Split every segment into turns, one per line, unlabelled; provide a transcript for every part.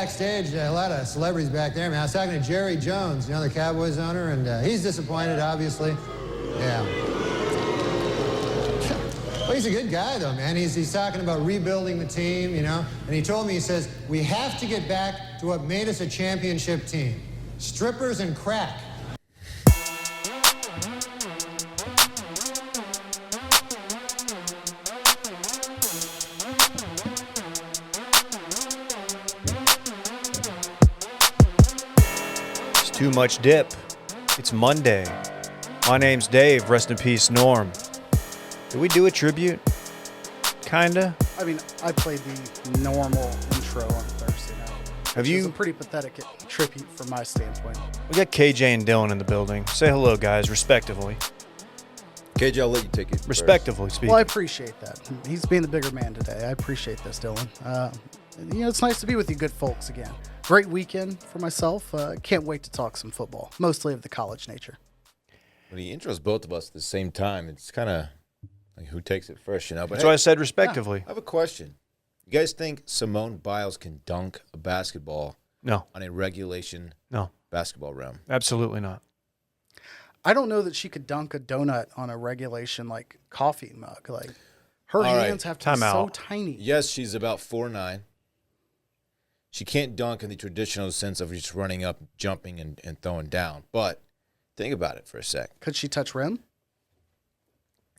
Backstage, a lot of celebrities back there, man. I was talking to Jerry Jones, the Cowboys owner, and he's disappointed, obviously. Yeah. Well, he's a good guy, though, man. He's talking about rebuilding the team, and he told me, he says, we have to get back to what made us a championship team. Strippers and crack.
Too much dip. It's Monday. My name's Dave. Rest in peace, Norm. Did we do a tribute? Kinda.
I mean, I played the normal intro on Thursday night.
Have you?
It was a pretty pathetic tribute from my standpoint.
We got KJ and Dylan in the building. Say hello, guys, respectively.
KJ, I'll let you take it.
Respectively speaking.
Well, I appreciate that. He's being the bigger man today. I appreciate this, Dylan. It's nice to be with you good folks again. Great weekend for myself. Can't wait to talk some football, mostly of the college nature.
When he intros both of us at the same time, it's kind of like who takes it first, But
That's why I said respectively.
I have a question. You guys think Simone Biles can dunk a basketball
No.
on a regulation basketball rim?
Absolutely not.
I don't know that she could dunk a donut on a regulation like coffee mug. Like her
All right.
hands have to be so tiny.
Yes, she's about 4'9". She can't dunk in the traditional sense of just running up, jumping, and throwing down. But think about it for a sec.
Could she touch rim?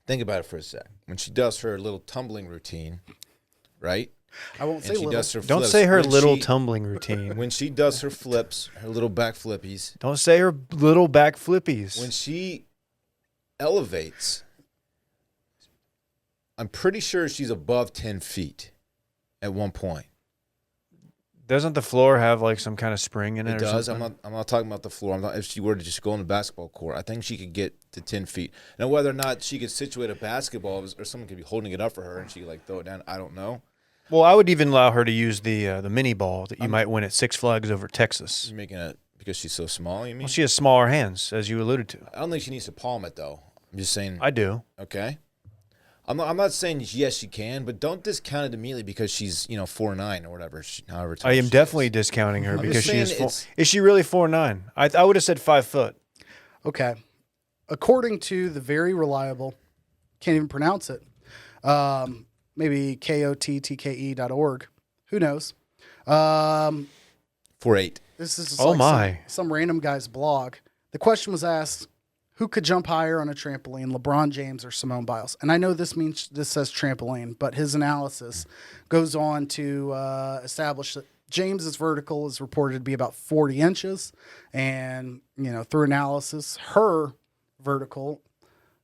Think about it for a sec. When she does her little tumbling routine, right?
I won't say
she
little.
does her
Don't
flips,
say her
when
little
she-
tumbling routine.
When she does her flips, her little back flippies,
Don't say her little back flippies.
when she elevates, I'm pretty sure she's above 10 feet at one point.
Doesn't the floor have like some kind of spring in it?
It
or
does.
something?
I'm not talking about the floor. If she were to just go on the basketball court, I think she could get to 10 feet. Now, whether or not she could situate a basketball or someone could be holding it up for her and she could throw it down, I don't know.
Well, I would even allow her to use the mini ball that you might win at Six Flags over Texas.
You're making it because she's so small, you mean?
Well, she has smaller hands, as you alluded to.
I don't think she needs to palm it, though. I'm just saying.
I do.
Okay. I'm not saying yes, she can, but don't discount it immediately because she's 4'9" or whatever. However tall
I am
she
definitely
is.
discounting her
I'm
because
just
she is.
saying
Is she really 4'9"? I would have said 5 foot.
Okay. According to the very reliable, can't even pronounce it, maybe kottke.org. Who knows?
4'8".
This is
Oh
like
my.
some random guy's blog. The question was asked, who could jump higher on a trampoline, LeBron James or Simone Biles? And I know this says trampoline, but his analysis goes on to establish that James's vertical is reported to be about 40 inches. And, through analysis, her vertical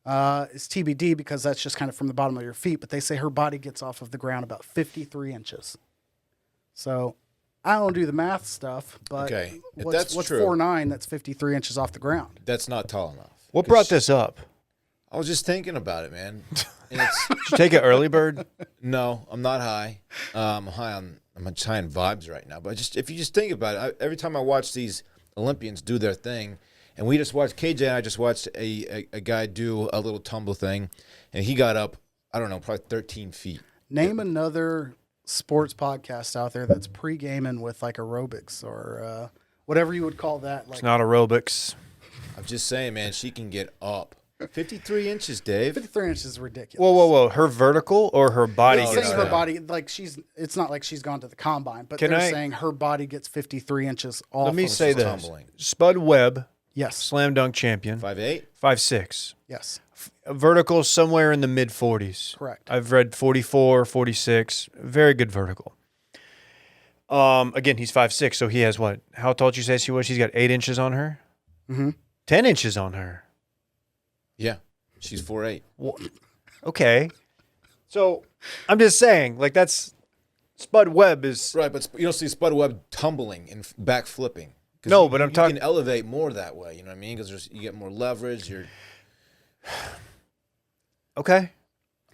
is TBD because that's just kind of from the bottom of your feet. But they say her body gets off of the ground about 53 inches. So I don't do the math stuff, but
Okay, if
what's
that's true-
4'9", that's 53 inches off the ground.
That's not tall enough.
What brought this up?
I was just thinking about it, man. And it's,
Did you take it early bird?
no, I'm not high. I'm high on vibes right now. But if you just think about it, every time I watch these Olympians do their thing, and we just watched KJ and I just watched a guy do a little tumble thing, and he got up, I don't know, probably 13 feet.
Name another sports podcast out there that's pre-gaming with like aerobics or whatever you would call that. Like
It's not aerobics.
I'm just saying, man, she can get up. 53 inches, Dave.
53 inches is ridiculous.
Whoa. Her vertical or her body?
They're
gets
saying
that?
her body, like it's not like she's gone to the combine, but
Can
they're
I-
saying her body gets 53 inches off.
Let me
of
say
she's
this.
tumbling.
Spud Webb,
Yes.
slam dunk champion,
5'8"?
5'6".
Yes.
Vertical somewhere in the mid 40s.
Correct.
I've read 44, 46. Very good vertical. Again, he's 5'6", so he has what? How tall did you say she was? She's got 8 inches on her?
Mm-hmm.
10 inches on her.
Yeah, she's 4'8".
Okay. So I'm just saying, like that's Spud Webb is
Right, but you don't see Spud Webb tumbling and back flipping.
No, but I'm
You
talking-
can elevate more that way, you know what I mean? Because you get more leverage. You're
okay.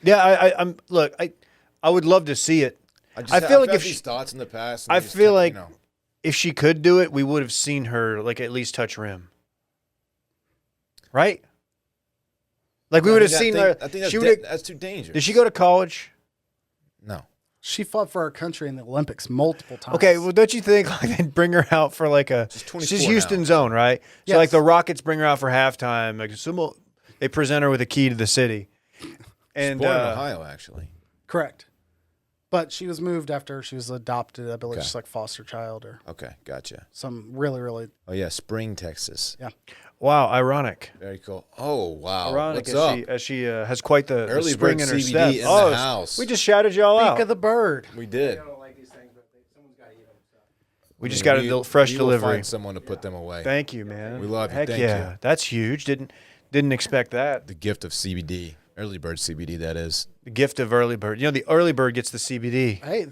Yeah, I'm look, I would love to see it. I feel like
I've
if
had these
she,
thoughts in the past. and
I
they just
feel
kept,
like
you know.
if she could do it, we would have seen her like at least touch rim. Right? Like we would have seen her.
I think
She would.
that's too dangerous.
Did she go to college?
No.
She fought for our country in the Olympics multiple times.
Okay, well, don't you think like they'd bring her out for like a? She's Houston's own, right? So
Yes.
like the Rockets bring her out for halftime. Like they present her with a key to the city. And
Born in Ohio, actually.
Correct. But she was moved after she was adopted. I believe
Okay.
she's like foster child or
Okay, gotcha.
some really, really.
Oh yeah, Spring, Texas.
Yeah.
wow, ironic.
Very cool. Oh wow,
Ironic
what's up?
as she has quite the
Early
spring
bird
in her
CBD
step.
in the
Oh,
house.
we just shouted y'all
Speak
out.
of the bird.
We did.
We just got a fresh
we will
delivery.
find someone to put them away.
Thank you, man.
We love you.
Heck
Thank
yeah,
you.
that's huge. Didn't expect that.
The gift of CBD, early bird CBD. That is.
The gift of early bird. You know, the early bird gets the CBD.
Hey,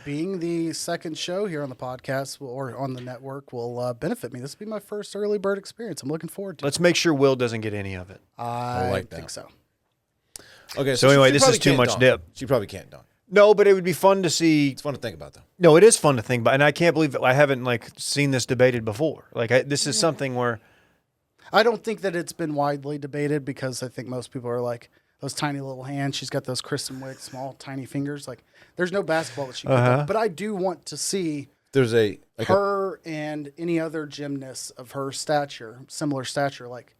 being the second show here on the podcast or on the network will benefit me. This will be my first early bird experience. I'm looking forward to it.
Let's make sure Will doesn't get any of it.
I
like that.
think so.
Okay.
So anyway,
she
this
probably
is too
can't
much
dunk.
dip.
She probably can't dunk.
No, but it would be fun to see.
It's fun to think about, though.
No, it is fun to think about, and I can't believe I haven't like seen this debated before. Like this is something where
I don't think that it's been widely debated because I think most people are like, those tiny little hands. She's got those Kristen Wiig small, tiny fingers. Like, there's no basketball that she can do. But I do want to see
There's a
her and any other gymnast of her stature, similar stature. Like,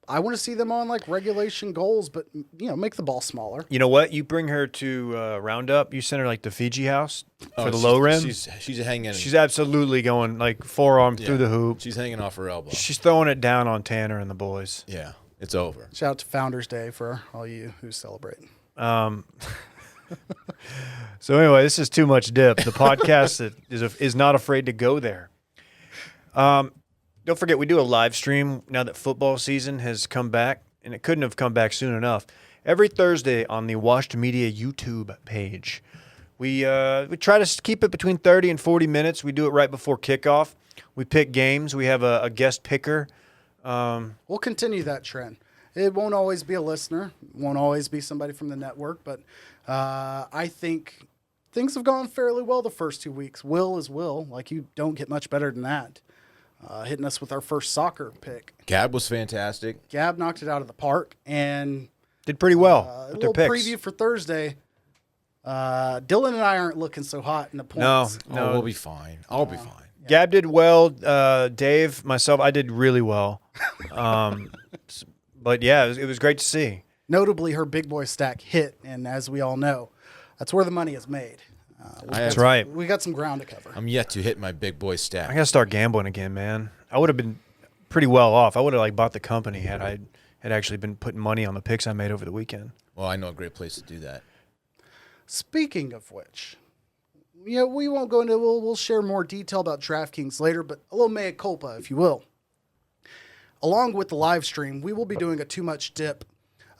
I want to see them on like regulation goals, but make the ball smaller.
you know what, you bring her to Roundup, you send her like the Fiji house for the
she's-
low rim.
She's hanging.
She's absolutely going like forearm through the hoop.
She's hanging off her elbow.
She's throwing it down on Tanner and the boys.
Yeah, it's over.
Shout out to Founders Day for all you who celebrate.
So anyway, this is too much dip. The podcast that is not afraid to go there. Don't forget, we do a live stream now that football season has come back, and it couldn't have come back soon enough. Every Thursday on the Washed Media YouTube page, we try to keep it between 30 and 40 minutes. We do it right before kickoff. We pick games. We have a guest picker.
We'll continue that trend. It won't always be a listener, won't always be somebody from the network, but I think things have gone fairly well the first 2 weeks. Will is Will. Like, you don't get much better than that. Hitting us with our first soccer pick.
Gab was fantastic.
Gab knocked it out of the park, and
Did pretty well
a
with their
little
picks.
preview for Thursday. Dylan and I aren't looking so hot in the
No,
points.
no.
We'll be fine. I'll be fine.
Gab did well. Dave, myself, I did really well. But yeah, it was great to see.
Notably, her big boy stack hit, and as we all know, that's where the money is made.
That's right.
We got some ground to cover.
I'm yet to hit my big boy
I
stack.
gotta start gambling again, man. I would have been pretty well off. I would have like bought the company had I had actually been putting money on the picks I made over the weekend.
Well, I know a great place to do that.
Speaking of which, we won't go into. We'll share more detail about DraftKings later, but a little mea culpa, if you will. Along with the live stream, we will be doing a Too Much Dip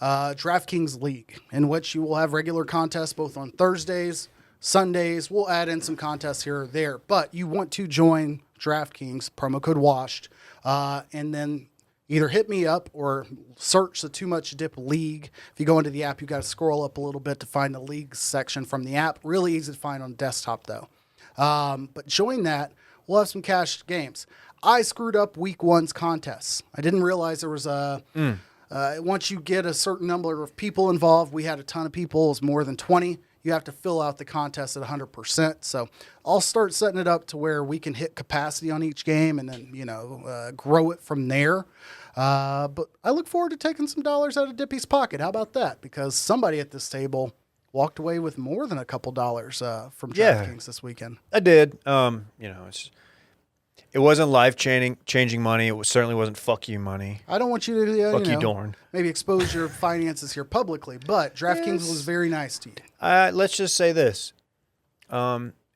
DraftKings League, in which you will have regular contests both on Thursdays, Sundays. We'll add in some contests here or there, but you want to join DraftKings, promo code WASHED, and then either hit me up or search the Too Much Dip League. If you go into the app, you got to scroll up a little bit to find the league section from the app. Really easy to find on desktop, though. But join that. We'll have some cash games. I screwed up week one's contests. I didn't realize there was a... once you get a certain number of people involved, we had a ton of people. It was more than 20. You have to fill out the contest at 100%. So I'll start setting it up to where we can hit capacity on each game and then, grow it from there. But I look forward to taking some dollars out of Dippy's pocket. How about that? Because somebody at this table walked away with more than a couple dollars from DraftKings this weekend.
I did. It wasn't life-changing money. It certainly wasn't fuck you money.
I don't want you to,
Fuck you, Dorn.
maybe expose your finances here publicly, but DraftKings was very nice to you.
Let's just say this.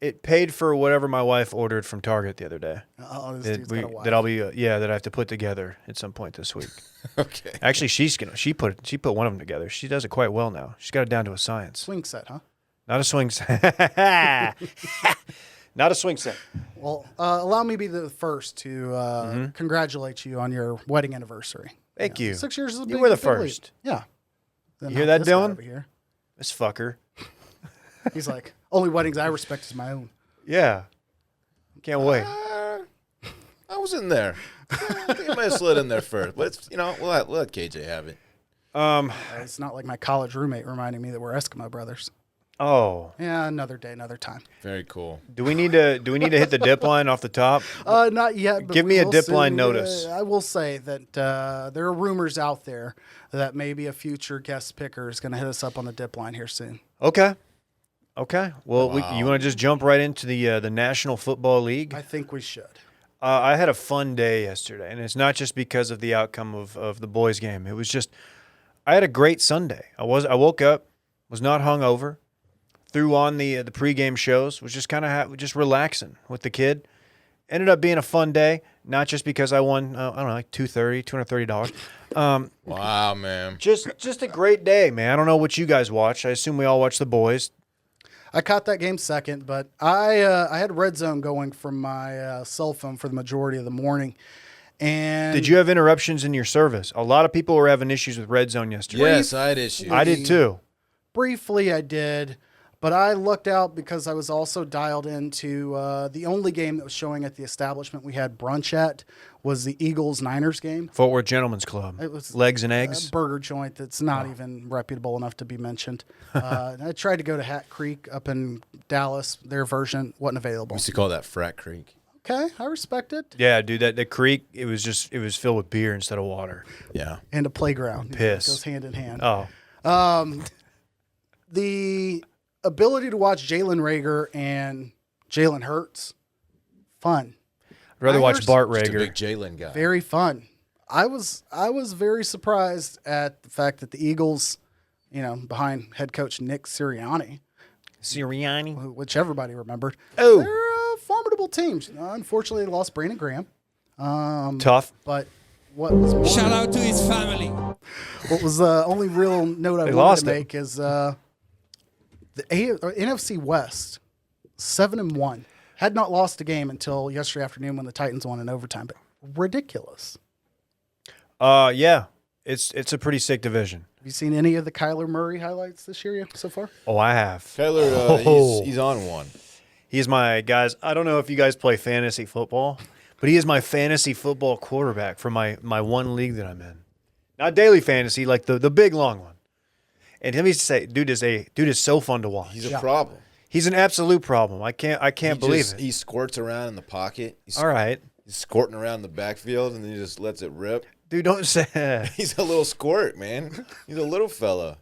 It paid for whatever my wife ordered from Target the other day.
Oh, this dude's got a wife.
That I'll be that I have to put together at some point this week.
Okay.
Actually, she put one of them together. She does it quite well now. She's got it down to a science.
Swing set, huh?
Not a swing set. Not a swing set.
Well, allow me to be the first to congratulate you on your wedding anniversary.
Thank you.
6 years is a
You
big
were the
big leap.
first.
Yeah.
You hear that, Dylan?
Over here.
This fucker.
He's like, only weddings I respect is my own.
Yeah. Can't wait.
I was in there. I think I might have slid in there first. But we'll let KJ have it.
It's not like my college roommate reminding me that we're Eskimo brothers.
Oh,
Yeah, another day, another time.
Very cool.
do we need to hit the dip line off the top?
Not yet. But
Give
we
me a
will
dip
soon.
line notice.
I will say that there are rumors out there that maybe a future guest picker is going to hit us up on the dip line here soon.
Okay. Well, you want to just jump right into the National Football League?
I think we should.
I had a fun day yesterday, and it's not just because of the outcome of the boys' game. It was just I had a great Sunday. I woke up, was not hungover, threw on the pregame shows, was just kind of just relaxing with the kid. Ended up being a fun day, not just because I won I don't know, like $230.
Wow, man.
Just a great day, man. I don't know what you guys watched. I assume we all watched the boys.
I caught that game second, but I had Red Zone going from my cell phone for the majority of the morning. And
Did you have interruptions in your service? A lot of people were having issues with Red Zone yesterday.
Yes, I had issues.
I did too.
Briefly, I did, but I lucked out because I was also dialed into the only game that was showing at the establishment we had brunch at was the Eagles-Niners game.
Fort Worth Gentlemen's Club.
It was
Legs and eggs.
A burger joint that's not even reputable enough to be mentioned. I tried to go to Hat Creek up in Dallas. Their version wasn't available.
We used to call that Frat Creek.
Okay, I respect it.
Yeah, dude, the creek, it was filled with beer instead of water.
Yeah.
And a playground.
Piss.
It goes hand in hand.
Oh.
The ability to watch Jalen Rager and Jalen Hurts, fun.
I'd rather watch
Niners,
Bart
Just a
Rager.
big Jalen guy.
Very fun. I was very surprised at the fact that the Eagles, behind head coach Nick Sirianni,
Sirianni.
which everybody remembered,
Oh.
they're a formidable team. Unfortunately, they lost Brandon Graham.
Tough.
But what was more,
Shout out to his family.
what was the only real note I wanted
lost
to
him.
make is the NFC West 7-1 had not lost a game until yesterday afternoon when the Titans won in overtime. But ridiculous.
Yeah. It's a pretty sick division.
Have you seen any of the Kyler Murray highlights this year so far?
Oh, I have.
Kyler,
Oh.
he's on one.
He's my guys. I don't know if you guys play fantasy football, but he is my fantasy football quarterback for my one league that I'm in. Not daily fantasy, like the big long one. And let me say, dude is so fun to watch.
He's a problem.
He's an absolute problem. I can't believe it.
He squirts around in the pocket.
All right,
He's squirting around the backfield, and then he just lets it rip.
dude, don't say.
He's a little squirt, man. He's a little fella.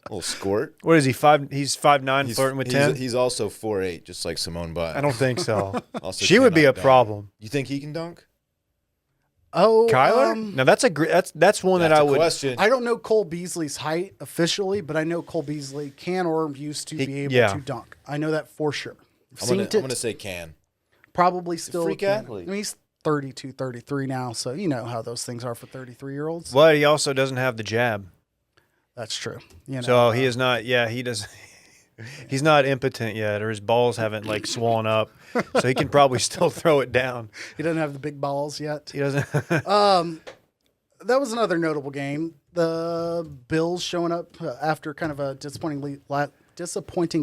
Little squirt.
What is he? He's 5'9", flirting with 10.
He's also 4'8", just like Simone Biles.
I don't think so.
Also
She would be a
cannot dunk.
problem.
You think he can dunk?
Oh,
Kyler? Now that's that's one that
That's
I
a
would.
question.
I don't know Cole Beasley's height officially, but I know Cole Beasley can or used to be able
yeah.
to dunk. I know that for sure. I've
I'm
seen
gonna
it.
say can.
Probably still
freak
can.
athlete.
I mean, he's 32, 33 now, so you know how those things are for 33-year-olds.
But he also doesn't have the jab,
That's true. You know,
so he is not. Yeah, he does. He's not impotent yet, or his balls haven't like swollen up, so he can probably still throw it down.
he doesn't have the big balls yet.
He doesn't.
That was another notable game. The Bills showing up after kind of a disappointing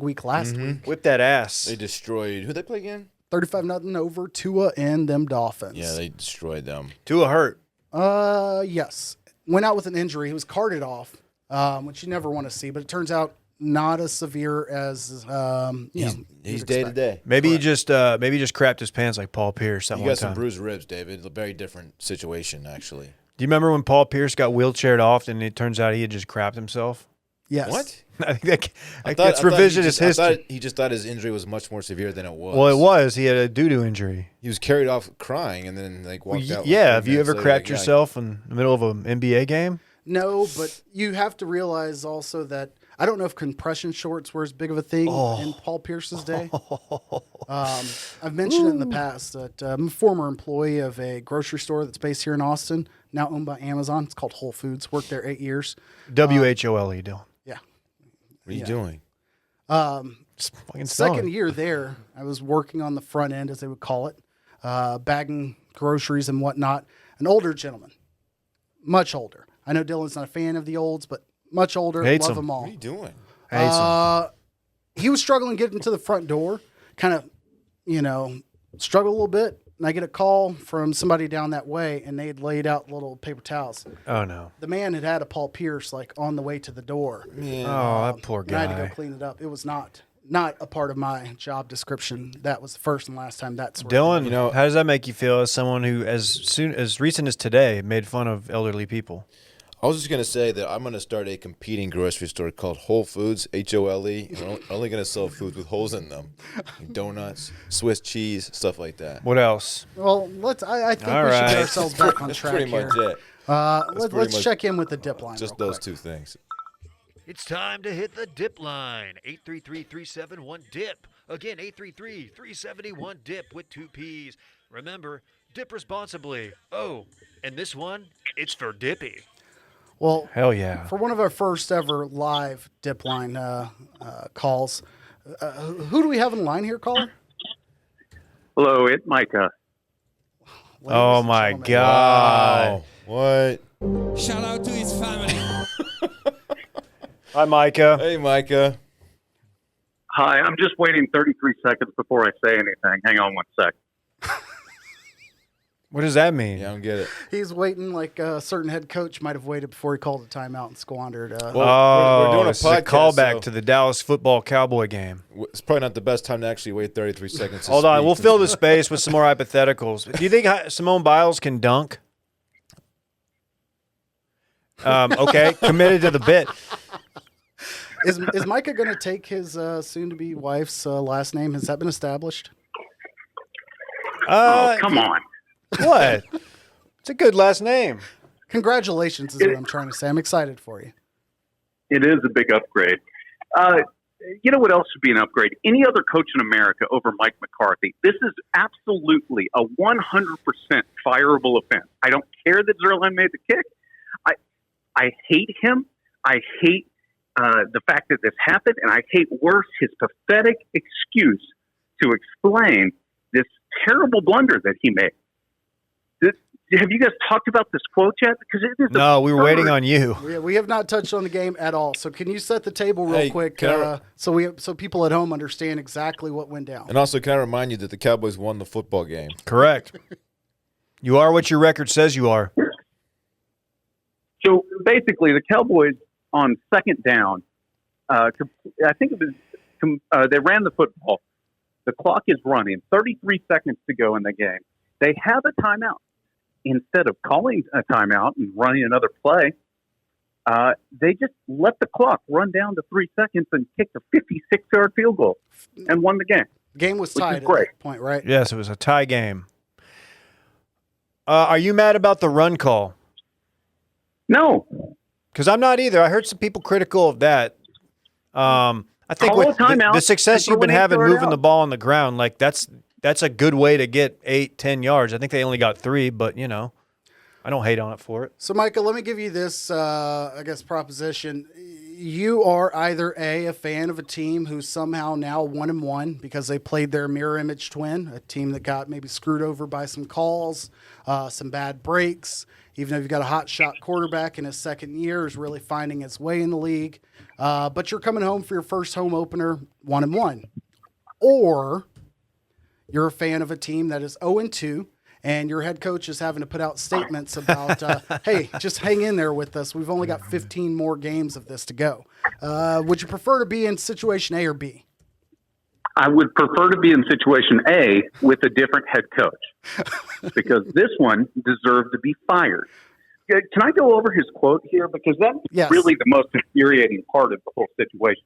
week last week.
Whip that ass.
They destroyed. Who they play again?
35-0 over Tua and them Dolphins.
Yeah, they destroyed them.
Tua hurt.
Yes. Went out with an injury. He was carted off, which you never want to see, but it turns out not as severe as
He's day to day.
Maybe he just crapped his pants like Paul Pierce that
You
one
got some
time.
bruised ribs, David. It's a very different situation, actually.
Do you remember when Paul Pierce got wheelchaired off and it turns out he had just crapped himself?
Yes.
What?
I think
I
that's
thought he
revisionist
just-
history.
He just thought his injury was much more severe than it was.
Well, it was. He had a doo-doo injury.
He was carried off crying and then walked out.
Yeah, have you ever crapped yourself in the middle of an NBA game?
No, but you have to realize also that I don't know if compression shorts were as big of a thing in Paul Pierce's day. I've mentioned it in the past that I'm a former employee of a grocery store that's based here in Austin, now owned by Amazon. It's called Whole Foods. Worked there 8 years.
WHOLE, Dylan.
Yeah.
What are you doing?
Just fucking spell
Second
it.
year there, I was working on the front end, as they would call it, bagging groceries and whatnot. An older gentleman, much older. I know Dylan's not a fan of the olds, but much older.
Hates
love
them.
them all.
What are you doing?
Hey, son.
He was struggling getting to the front door, kind of, struggled a little bit. and I get a call from somebody down that way, and they had laid out little paper towels.
Oh, no.
The man had a Paul Pierce, like, on the way to the door.
Oh, that poor
And I had to
guy.
go clean it up. It was not a part of my job description. That was the first and last time that's
Dylan, how does that make you feel as someone who, as recent as today, made fun of elderly people?
I was just going to say that I'm going to start a competing grocery store called Whole Foods, H-O-L-E. We're only going to sell foods with holes in them. Donuts, Swiss cheese, stuff like that.
What else?
Well, I think
All
we should
right.
get ourselves back on
That's
track
pretty
here.
much it.
Let's
pretty much
check in with the dip line.
Just
real
those
quick.
two things.
It's time to hit the dip line. 833-371-DIP. Again, 833-371-DIP with 2 Ps. Remember, dip responsibly. Oh, and this one, it's for Dippy.
Well,
Hell yeah.
for one of our first ever live dip line calls, who do we have in line here, caller?
Hello, it's Micah.
Ladies
Oh,
and
my
gentlemen.
God.
What?
Shout out to his family.
Hi, Micah.
Hey, Micah.
Hi, I'm just waiting 33 seconds before I say anything. Hang on one sec.
What does that mean?
Yeah, I don't get it.
He's waiting like a certain head coach might have waited before he called a timeout and squandered.
Well,
Oh,
we're doing a
it's a
podcast,
callback
so-
to the Dallas football Cowboy game.
It's probably not the best time to actually wait 33 seconds. to
Hold on,
speak.
we'll fill the space with some more hypotheticals. Do you think Simone Biles can dunk? Okay, committed to the bit.
Is Micah going to take his soon-to-be wife's last name? Has that been established?
Oh, come on.
What? It's a good last name.
Congratulations is what I'm trying to say. I'm excited for you.
It is a big upgrade. You know what else should be an upgrade? Any other coach in America over Mike McCarthy. This is absolutely a 100% fireable offense. I don't care that Zerline made the kick. I hate him. I hate the fact that this happened, and I hate worse his pathetic excuse to explain this terrible blunder that he made. Have you guys talked about this quote yet? Because it is
No, we were
absurd.
waiting on you.
We have not touched on the game at all. So can you set the table real
Hey,
quick
can I-
so people at home understand exactly what went down?
And also, can I remind you that the Cowboys won the football game?
Correct. You are what your record says you are.
So basically, the Cowboys on second down, I think it was they ran the football. The clock is running, 33 seconds to go in the game. They have a timeout. Instead of calling a timeout and running another play, they just let the clock run down to 3 seconds and kicked a 56-yard field goal and won the game.
The game was
Which is
tied at
great.
that point, right?
Yes, it was a tie game. Are you mad about the run call?
No.
Because I'm not either. I heard some people critical of that. I think
Call
with
a timeout
the success
and
you've been
throw an
having
8-yard
moving
out.
the ball on the ground, like that's a good way to get 8-10 yards. I think they only got 3, but I don't hate on it for it.
So, Micah, let me give you this, proposition. You are either a fan of a team who's somehow now 1-1 because they played their mirror image twin, a team that got maybe screwed over by some calls, some bad breaks. Even though you've got a hot shot quarterback in his second year, is really finding his way in the league. But you're coming home for your first home opener 1-1. Or you're a fan of a team that is 0-2, and your head coach is having to put out statements about, hey, just hang in there with us. We've only got 15 more games of this to go. Would you prefer to be in situation A or B?
I would prefer to be in situation A with a different head coach because this one deserved to be fired. Can I go over his quote here? Because that's
Yes.
really the most infuriating part of the whole situation.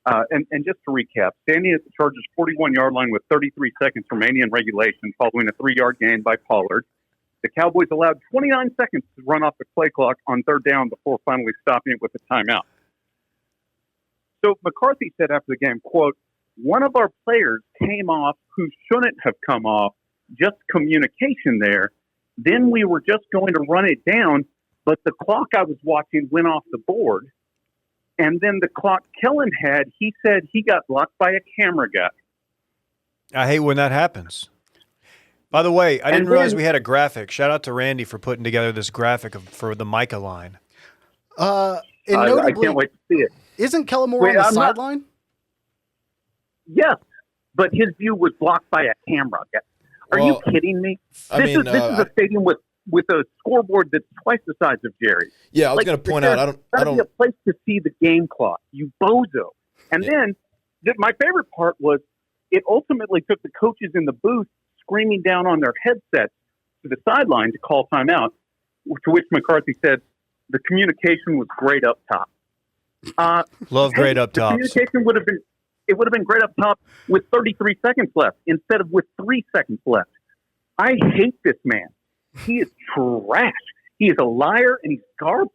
And just to recap, standing at the Chargers' 41-yard line with 33 seconds remaining in regulation following a 3-yard gain by Pollard, the Cowboys allowed 29 seconds to run off the play clock on third down before finally stopping it with a timeout. So McCarthy said after the game, quote, "One of our players came off who shouldn't have come off, just communication there. Then we were just going to run it down, but the clock I was watching went off the board. And then the clock Kellen had, he said he got blocked by a camera guy."
I hate when that happens. By the way, I didn't realize we had a graphic. Shout out to Randy for putting together this graphic for the Micah line.
And
I
notably,
can't wait to see it.
isn't Kellen Moore
Wait,
on the
I'm not-
sideline?
Yes, but his view was blocked by a camera guy. Are you kidding me? This is a stadium with a scoreboard that's twice the size of Jerry's.
Yeah, I was going to point out. I don't.
Be a place to see the game clock. You bozo. And then my favorite part was it ultimately took the coaches in the booth screaming down on their headsets to the sideline to call timeout. To which McCarthy said, "The communication was great up top."
Love great up top.
Communication would have been great up top with 33 seconds left instead of with 3 seconds left. I hate this man. He is trash. He is a liar and he's garbage.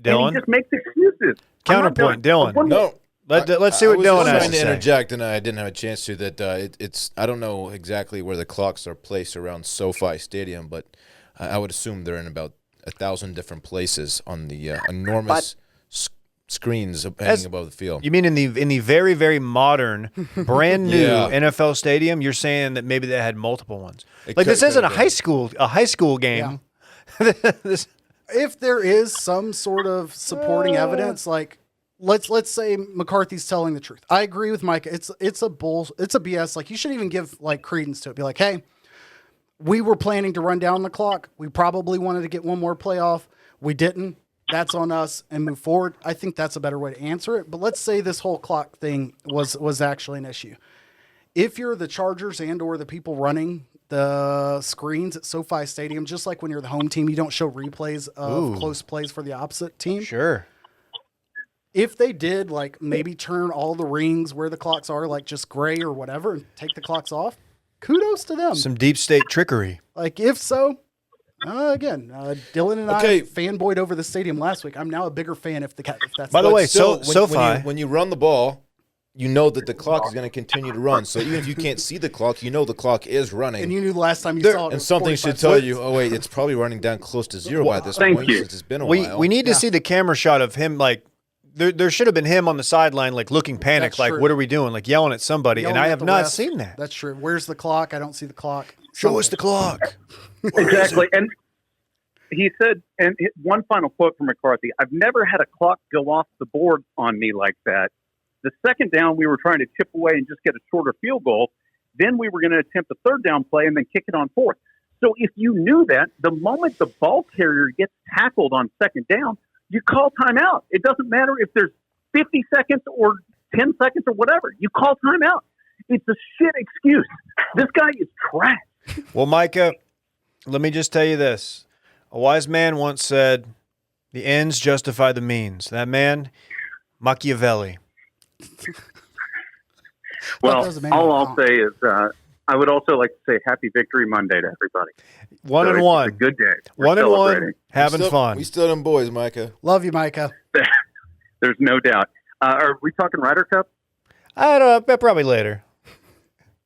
Dylan?
And he just makes excuses.
Counterpoint, Dylan.
No.
Let's see what Dylan has to say.
I was trying to interject, and I didn't have a chance to. It's I don't know exactly where the clocks are placed around SoFi Stadium, but I would assume they're in about 1,000 different places on the enormous screens hanging above the field.
You mean in the very, very modern, brand new NFL stadium? You're saying that maybe they had multiple ones. This isn't a high school game.
Yeah. If there is some sort of supporting evidence, like let's say McCarthy's telling the truth. I agree with Mike. It's a BS. Like, you shouldn't even give like credence to it. Be like, hey, we were planning to run down the clock. We probably wanted to get one more playoff. We didn't. That's on us, and move forward. I think that's a better way to answer it. But let's say this whole clock thing was actually an issue. If you're the Chargers and or the people running the screens at SoFi Stadium, just like when you're the home team, you don't show replays of close plays for the opposite team.
Sure.
If they did, like, maybe turn all the rings where the clocks are, like just gray or whatever, and take the clocks off, kudos to them.
Some deep state trickery.
Like, if so, Dylan and I fanboyed over the stadium last week. I'm now a bigger fan if that's.
By the way, SoFi.
When you run the ball, you know that the clock is going to continue to run. So even if you can't see the clock, you know the clock is running.
And you knew the last time you saw it.
And something should tell you, oh wait, it's probably running down close to zero by this point. Since it's been a while.
We need to see the camera shot of him, like. There should have been him on the sideline, like looking panicked, like, what are we doing? Like yelling at somebody, and I have not seen that.
That's true. Where's the clock? I don't see the clock.
Show us the clock.
Exactly. And he said, and one final quote from McCarthy, "I've never had a clock go off the board on me like that. The second down, we were trying to chip away and just get a shorter field goal. Then we were going to attempt a third down play and then kick it on fourth. So if you knew that, the moment the ball carrier gets tackled on second down, you call timeout. It doesn't matter if there's 50 seconds or 10 seconds or whatever. You call timeout. It's a shit excuse. This guy is trash."
Well, Micah, let me just tell you this. A wise man once said, "The ends justify the means." That man, Machiavelli.
Well, all I'll say is I would also like to say Happy Victory Monday to everybody.
1-1.
It's a good day.
1-1. Having fun.
We still them boys, Micah.
Love you, Micah.
There's no doubt. Are we talking Ryder Cup?
I don't know. Probably later.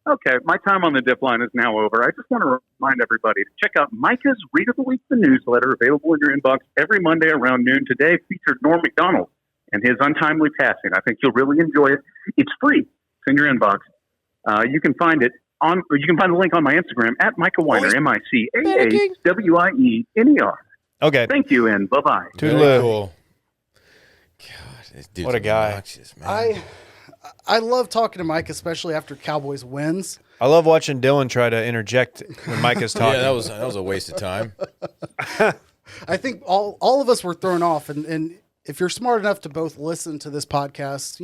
Okay, my time on the dip line is now over. I just want to remind everybody to check out Micah's Read of the Week, the newsletter, available in your inbox every Monday around noon. Today featured Norm Macdonald and his untimely passing. I think you'll really enjoy it. It's free. It's in your inbox. You can find it on. You can find the link on my Instagram at Micah Weiner, MICAAWINER.
Okay.
Thank you, and bye-bye.
Toodaloo.
Cool. God, this dude's
what a guy.
obnoxious, man.
I love talking to Mike, especially after Cowboys wins.
I love watching Dylan try to interject when Micah's talking.
Yeah, that was a waste of time.
I think all of us were thrown off, and if you're smart enough to both listen to this podcast,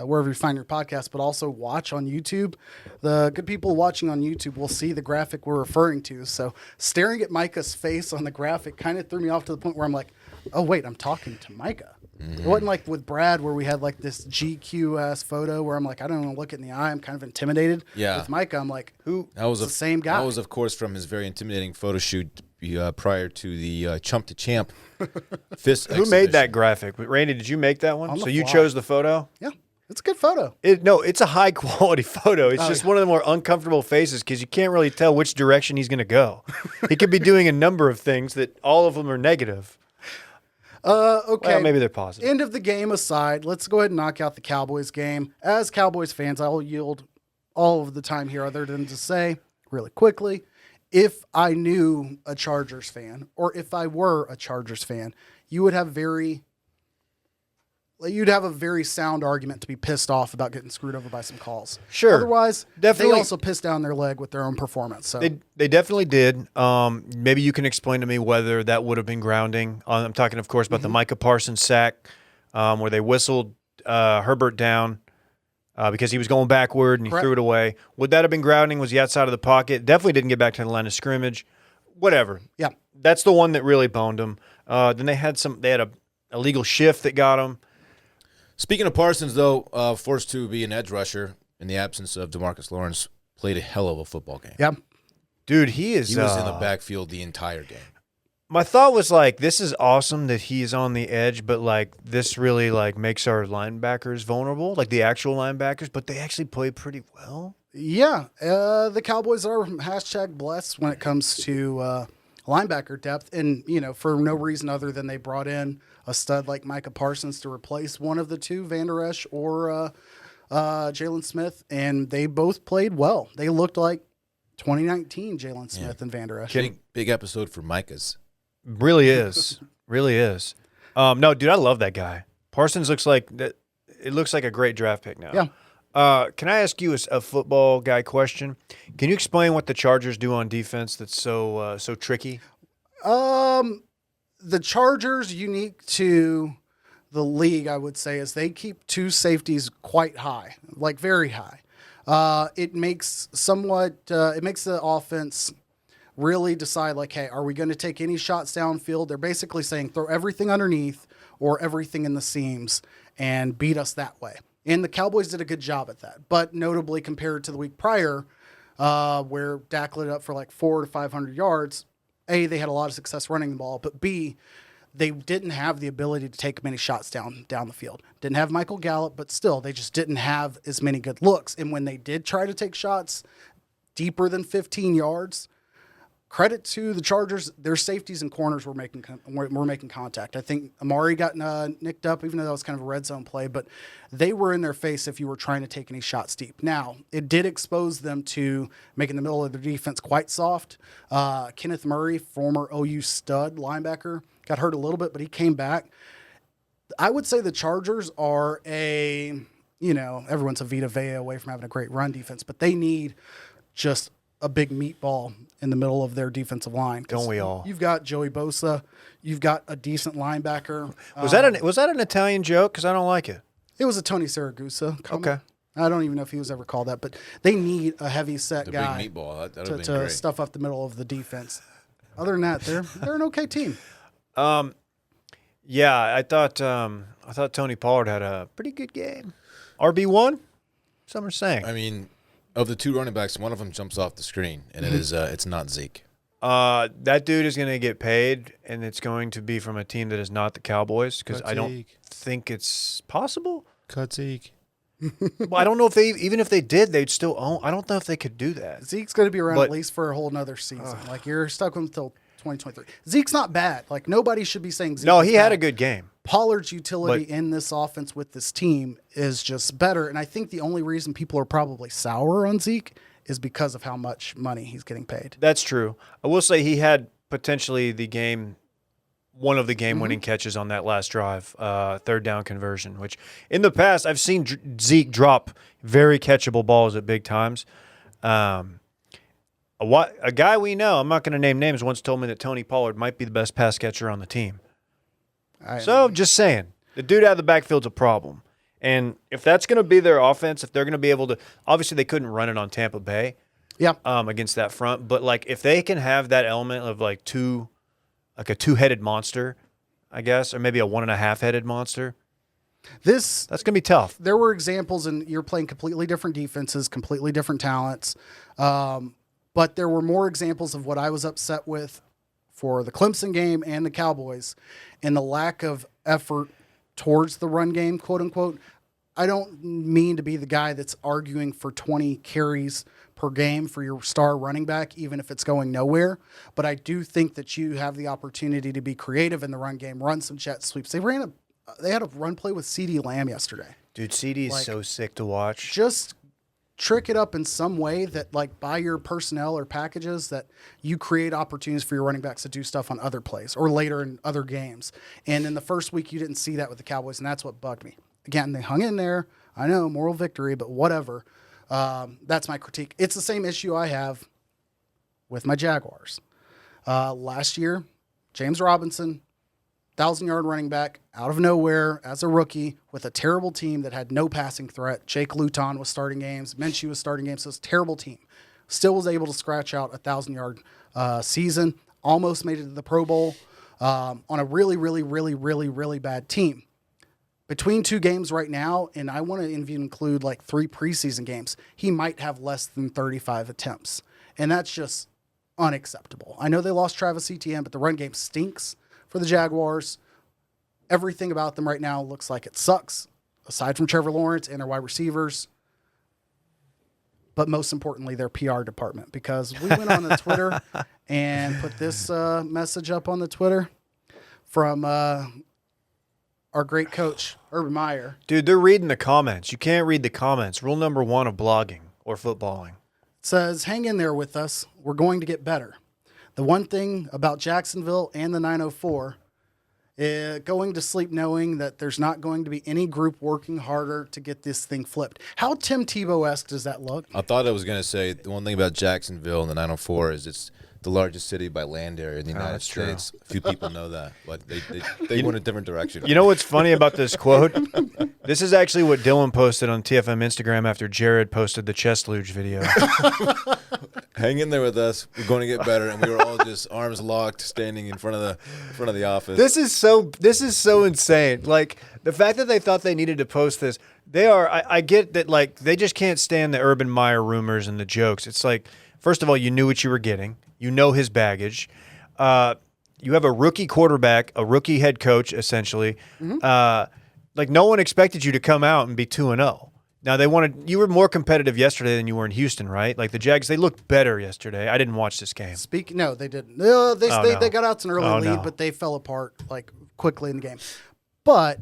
wherever you find your podcast, but also watch on YouTube, the good people watching on YouTube will see the graphic we're referring to. So staring at Micah's face on the graphic kind of threw me off to the point where I'm like, oh, wait, I'm talking to Micah. Mm-hmm. It wasn't like with Brad where we had like this GQ-ass photo where I'm like, I don't want to look it in the eye. I'm kind of intimidated.
Yeah.
With Micah, I'm like,
that was
the same guy.
That was, of course, from his very intimidating photo shoot prior to the Chump to Champ fist
Who made that graphic? Randy, did you make that one? So you chose the photo?
Yeah. It's a good photo.
No, it's a high quality photo. It's just one of the more uncomfortable faces because you can't really tell which direction he's going to go. He could be doing a number of things that all of them are negative.
Okay.
Well, maybe they're positive.
End of the game aside, let's go ahead and knock out the Cowboys game. As Cowboys fans, I'll yield all of the time here other than to say really quickly, if I knew a Chargers fan or if I were a Chargers fan, you would have very you'd have a very sound argument to be pissed off about getting screwed over by some calls.
Sure.
Otherwise,
Definitely.
they also pissed down their leg with their own performance. So
They definitely did. Maybe you can explain to me whether that would have been grounding. I'm talking, of course, about the Micah Parsons sack where they whistled Herbert down because he was going backward and he threw it away. Would that have been grounding? Was he outside of the pocket? Definitely didn't get back to the line of scrimmage. Whatever.
Yeah.
That's the one that really boned him. Then they had a illegal shift that got him.
Speaking of Parsons, though, forced to be an edge rusher in the absence of DeMarcus Lawrence, played a hell of a football game.
yeah.
Dude, he was
in the backfield the entire game.
My thought was like, this is awesome that he's on the edge, but like this really like makes our linebackers vulnerable, like the actual linebackers, but they actually play pretty well.
Yeah, the Cowboys are #blessed when it comes to linebacker depth, and for no reason other than they brought in a stud like Micah Parsons to replace one of the two, Van Der Esch or Jalen Smith, and they both played well. They looked like 2019 Jalen Smith and Van Der Esch.
Big episode for Micah's.
Really is, really is. No, dude, I love that guy. Parsons looks like that. It looks like a great draft pick now.
Yeah.
Can I ask you a football guy question? Can you explain what the Chargers do on defense that's so tricky?
The Chargers, unique to the league, I would say, is they keep two safeties quite high, like very high. It makes the offense really decide, like, hey, are we going to take any shots downfield? They're basically saying throw everything underneath or everything in the seams and beat us that way. And the Cowboys did a good job at that. But notably compared to the week prior, where Dak lit it up for like 400 to 500 yards, A, they had a lot of success running the ball, but B, they didn't have the ability to take many shots down the field. Didn't have Michael Gallup, but still, they just didn't have as many good looks. And when they did try to take shots deeper than 15 yards, credit to the Chargers, their safeties and corners were making contact. I think Amari got nicked up, even though that was kind of a red zone play, but they were in their face if you were trying to take any shots deep. Now, it did expose them to making the middle of their defense quite soft. Kenneth Murray, former OU stud linebacker, got hurt a little bit, but he came back. I would say the Chargers are everyone's a Vita Vea away from having a great run defense, but they need just a big meatball in the middle of their defensive line.
Don't we all?
You've got Joey Bosa. You've got a decent linebacker.
Was that an Italian joke? Because I don't like it.
It was a Tony Siragusa comment.
Okay.
I don't even know if he was ever called that, but they need a heavy set guy
big meatball. That would
to
great.
stuff up the middle of the defense. Other than that, they're an okay team.
Yeah, I thought Tony Pollard had a pretty good game. RB1? Some are saying.
I mean, of the two running backs, one of them jumps off the screen, and it's not Zeke.
That dude is going to get paid, and it's going to be from a team that is not the Cowboys because I don't think it's possible.
Cut Zeke.
Well, I don't know if they did, they'd still own. I don't know if they could do that.
Zeke's going to be around at least for a whole nother season. Like, you're stuck with him until 2023. Zeke's not bad. Like, nobody should be saying Zeke.
No, he
is
had
bad.
a good game.
Pollard's utility in this offense with this team is just better. And I think the only reason people are probably sour on Zeke is because of how much money he's getting paid.
That's true. I will say he had potentially one of the game-winning catches on that last drive, third down conversion, which in the past I've seen Zeke drop very catchable balls at big times. A guy we know, I'm not going to name names, once told me that Tony Pollard might be the best pass catcher on the team. Just saying, the dude out of the backfield's a problem. And if that's going to be their offense, if they're going to be able to – obviously they couldn't run it on Tampa Bay against that front. But, like, if they can have that element of, like, a two-headed monster, I guess, or maybe a 1.5-headed monster, that's going to be tough.
There were examples, and you're playing completely different defenses, completely different talents. But there were more examples of what I was upset with for the Clemson game and the Cowboys and the lack of effort towards the run game, quote unquote. I don't mean to be the guy that's arguing for 20 carries per game for your star running back, even if it's going nowhere. But I do think that you have the opportunity to be creative in the run game, run some jet sweeps. They had a run play with CeeDee Lamb yesterday.
Dude, CeeDee is so sick to watch.
Just trick it up in some way that, like, by your personnel or packages, that you create opportunities for your running backs to do stuff on other plays or later in other games. And in the first week, you didn't see that with the Cowboys, and that's what bugged me. Again, they hung in there. I know, moral victory, but whatever. That's my critique. It's the same issue I have with my Jaguars. Last year, James Robinson, 1,000-yard running back, out of nowhere as a rookie with a terrible team that had no passing threat. Jake Luton was starting games. Minshew was starting games. So it was a terrible team. Still was able to scratch out a 1,000-yard season. Almost made it to the Pro Bowl on a really, really, really, really, really bad team. Between two games right now, and I want to include like 3 preseason games, he might have less than 35 attempts. And that's just unacceptable. I know they lost Travis Etienne, but the run game stinks for the Jaguars. Everything about them right now looks like it sucks, aside from Trevor Lawrence and their wide receivers. But most importantly, their PR department, because we went on the Twitter and put this message up on the Twitter from our great coach, Urban Meyer.
Dude, they're reading the comments. You can't read the comments. Rule number 1 of blogging or footballing.
It says, hang in there with us. We're going to get better. The one thing about Jacksonville and the 904 is going to sleep knowing that there's not going to be any group working harder to get this thing flipped. How Tim Tebow-esque does that look?
I thought I was going to say the one thing about Jacksonville and the 904 is it's the largest city by land area in the United States. A few people know that, but they went a different direction.
You know what's funny about this quote? This is actually what Dylan posted on TFM Instagram after Jared posted the chest luge video.
Hang in there with us. We're going to get better, and we were all just arms locked, standing in front of the office.
This is so insane. Like, the fact that they thought they needed to post this, I get that, like, they just can't stand the Urban Meyer rumors and the jokes. It's like, first of all, you knew what you were getting. You know his baggage. You have a rookie quarterback, a rookie head coach, essentially. Mm-hmm. Like, no one expected you to come out and be 2-0. Now, you were more competitive yesterday than you were in Houston, right? Like, the Jags, they looked better yesterday. I didn't watch this game.
No, they didn't. No, they got out to an early lead,
no.
but they fell apart, like, quickly in the game. But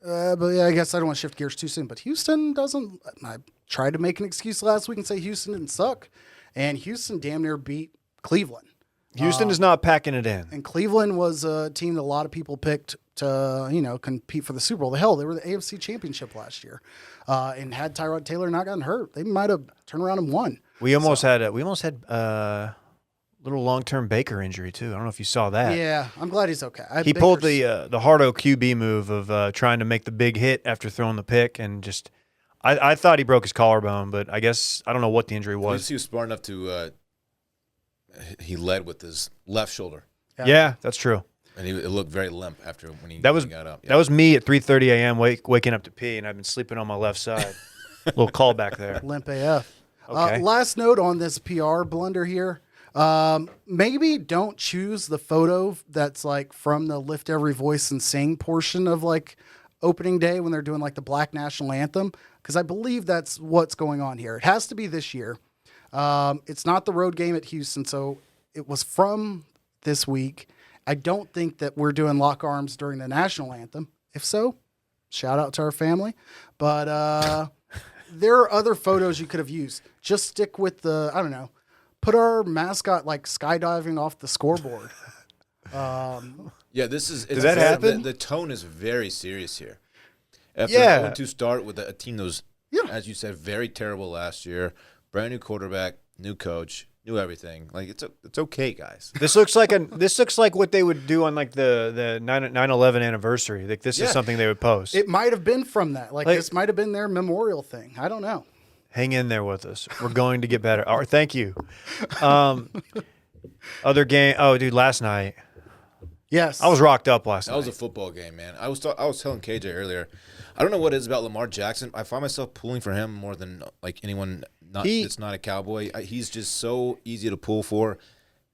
yeah, I guess I don't want to shift gears too soon. But Houston doesn't. I tried to make an excuse last week and say Houston didn't suck, and Houston damn near beat Cleveland.
Houston is not packing it in.
And Cleveland was a team that a lot of people picked to, compete for the Super Bowl. Hell, they were the AFC Championship last year. And had Tyrod Taylor not gotten hurt, they might have turned around and won.
We almost had a little long-term Baker injury too. I don't know if you saw that.
Yeah, I'm glad he's okay.
He pulled the Hardo QB move of trying to make the big hit after throwing the pick, and just I thought he broke his collarbone, but I guess I don't know what the injury
At
was.
least he was smart enough to he led with his left shoulder.
Yeah, that's true.
And it looked very limp after when he
got up. Yeah. That was me at 3:30 a.m. waking up to pee, and I've been sleeping on my left side. Little callback there.
Limp AF.
Okay.
Last note on this PR blunder here. Maybe don't choose the photo that's like from the Lift Every Voice and Sing portion of like opening day when they're doing like the Black National Anthem, because I believe that's what's going on here. It has to be this year. It's not the road game at Houston, so it was from this week. I don't think that we're doing lock arms during the national anthem. If so, shout out to our family. But there are other photos you could have used. Just stick with put our mascot like skydiving off the scoreboard.
Yeah, does
that happen?
The tone is very serious here. After going to start with a team that was, as you said, very terrible last year, brand new quarterback, new coach, new everything. Like it's okay, guys.
This looks like what they would do on like the 9/11 anniversary. Like this is something they would post.
It might have been from that. Like this might have been their memorial thing. I don't know.
Hang in there with us. We're going to get better. Or thank you. Other game. Oh, dude, last night.
Yes,
I was rocked up last night.
That was a football game, man. I was telling KJ earlier. I don't know what it is about Lamar Jackson. I find myself pulling for him more than like anyone that's not a Cowboy. He's just so easy to pull for.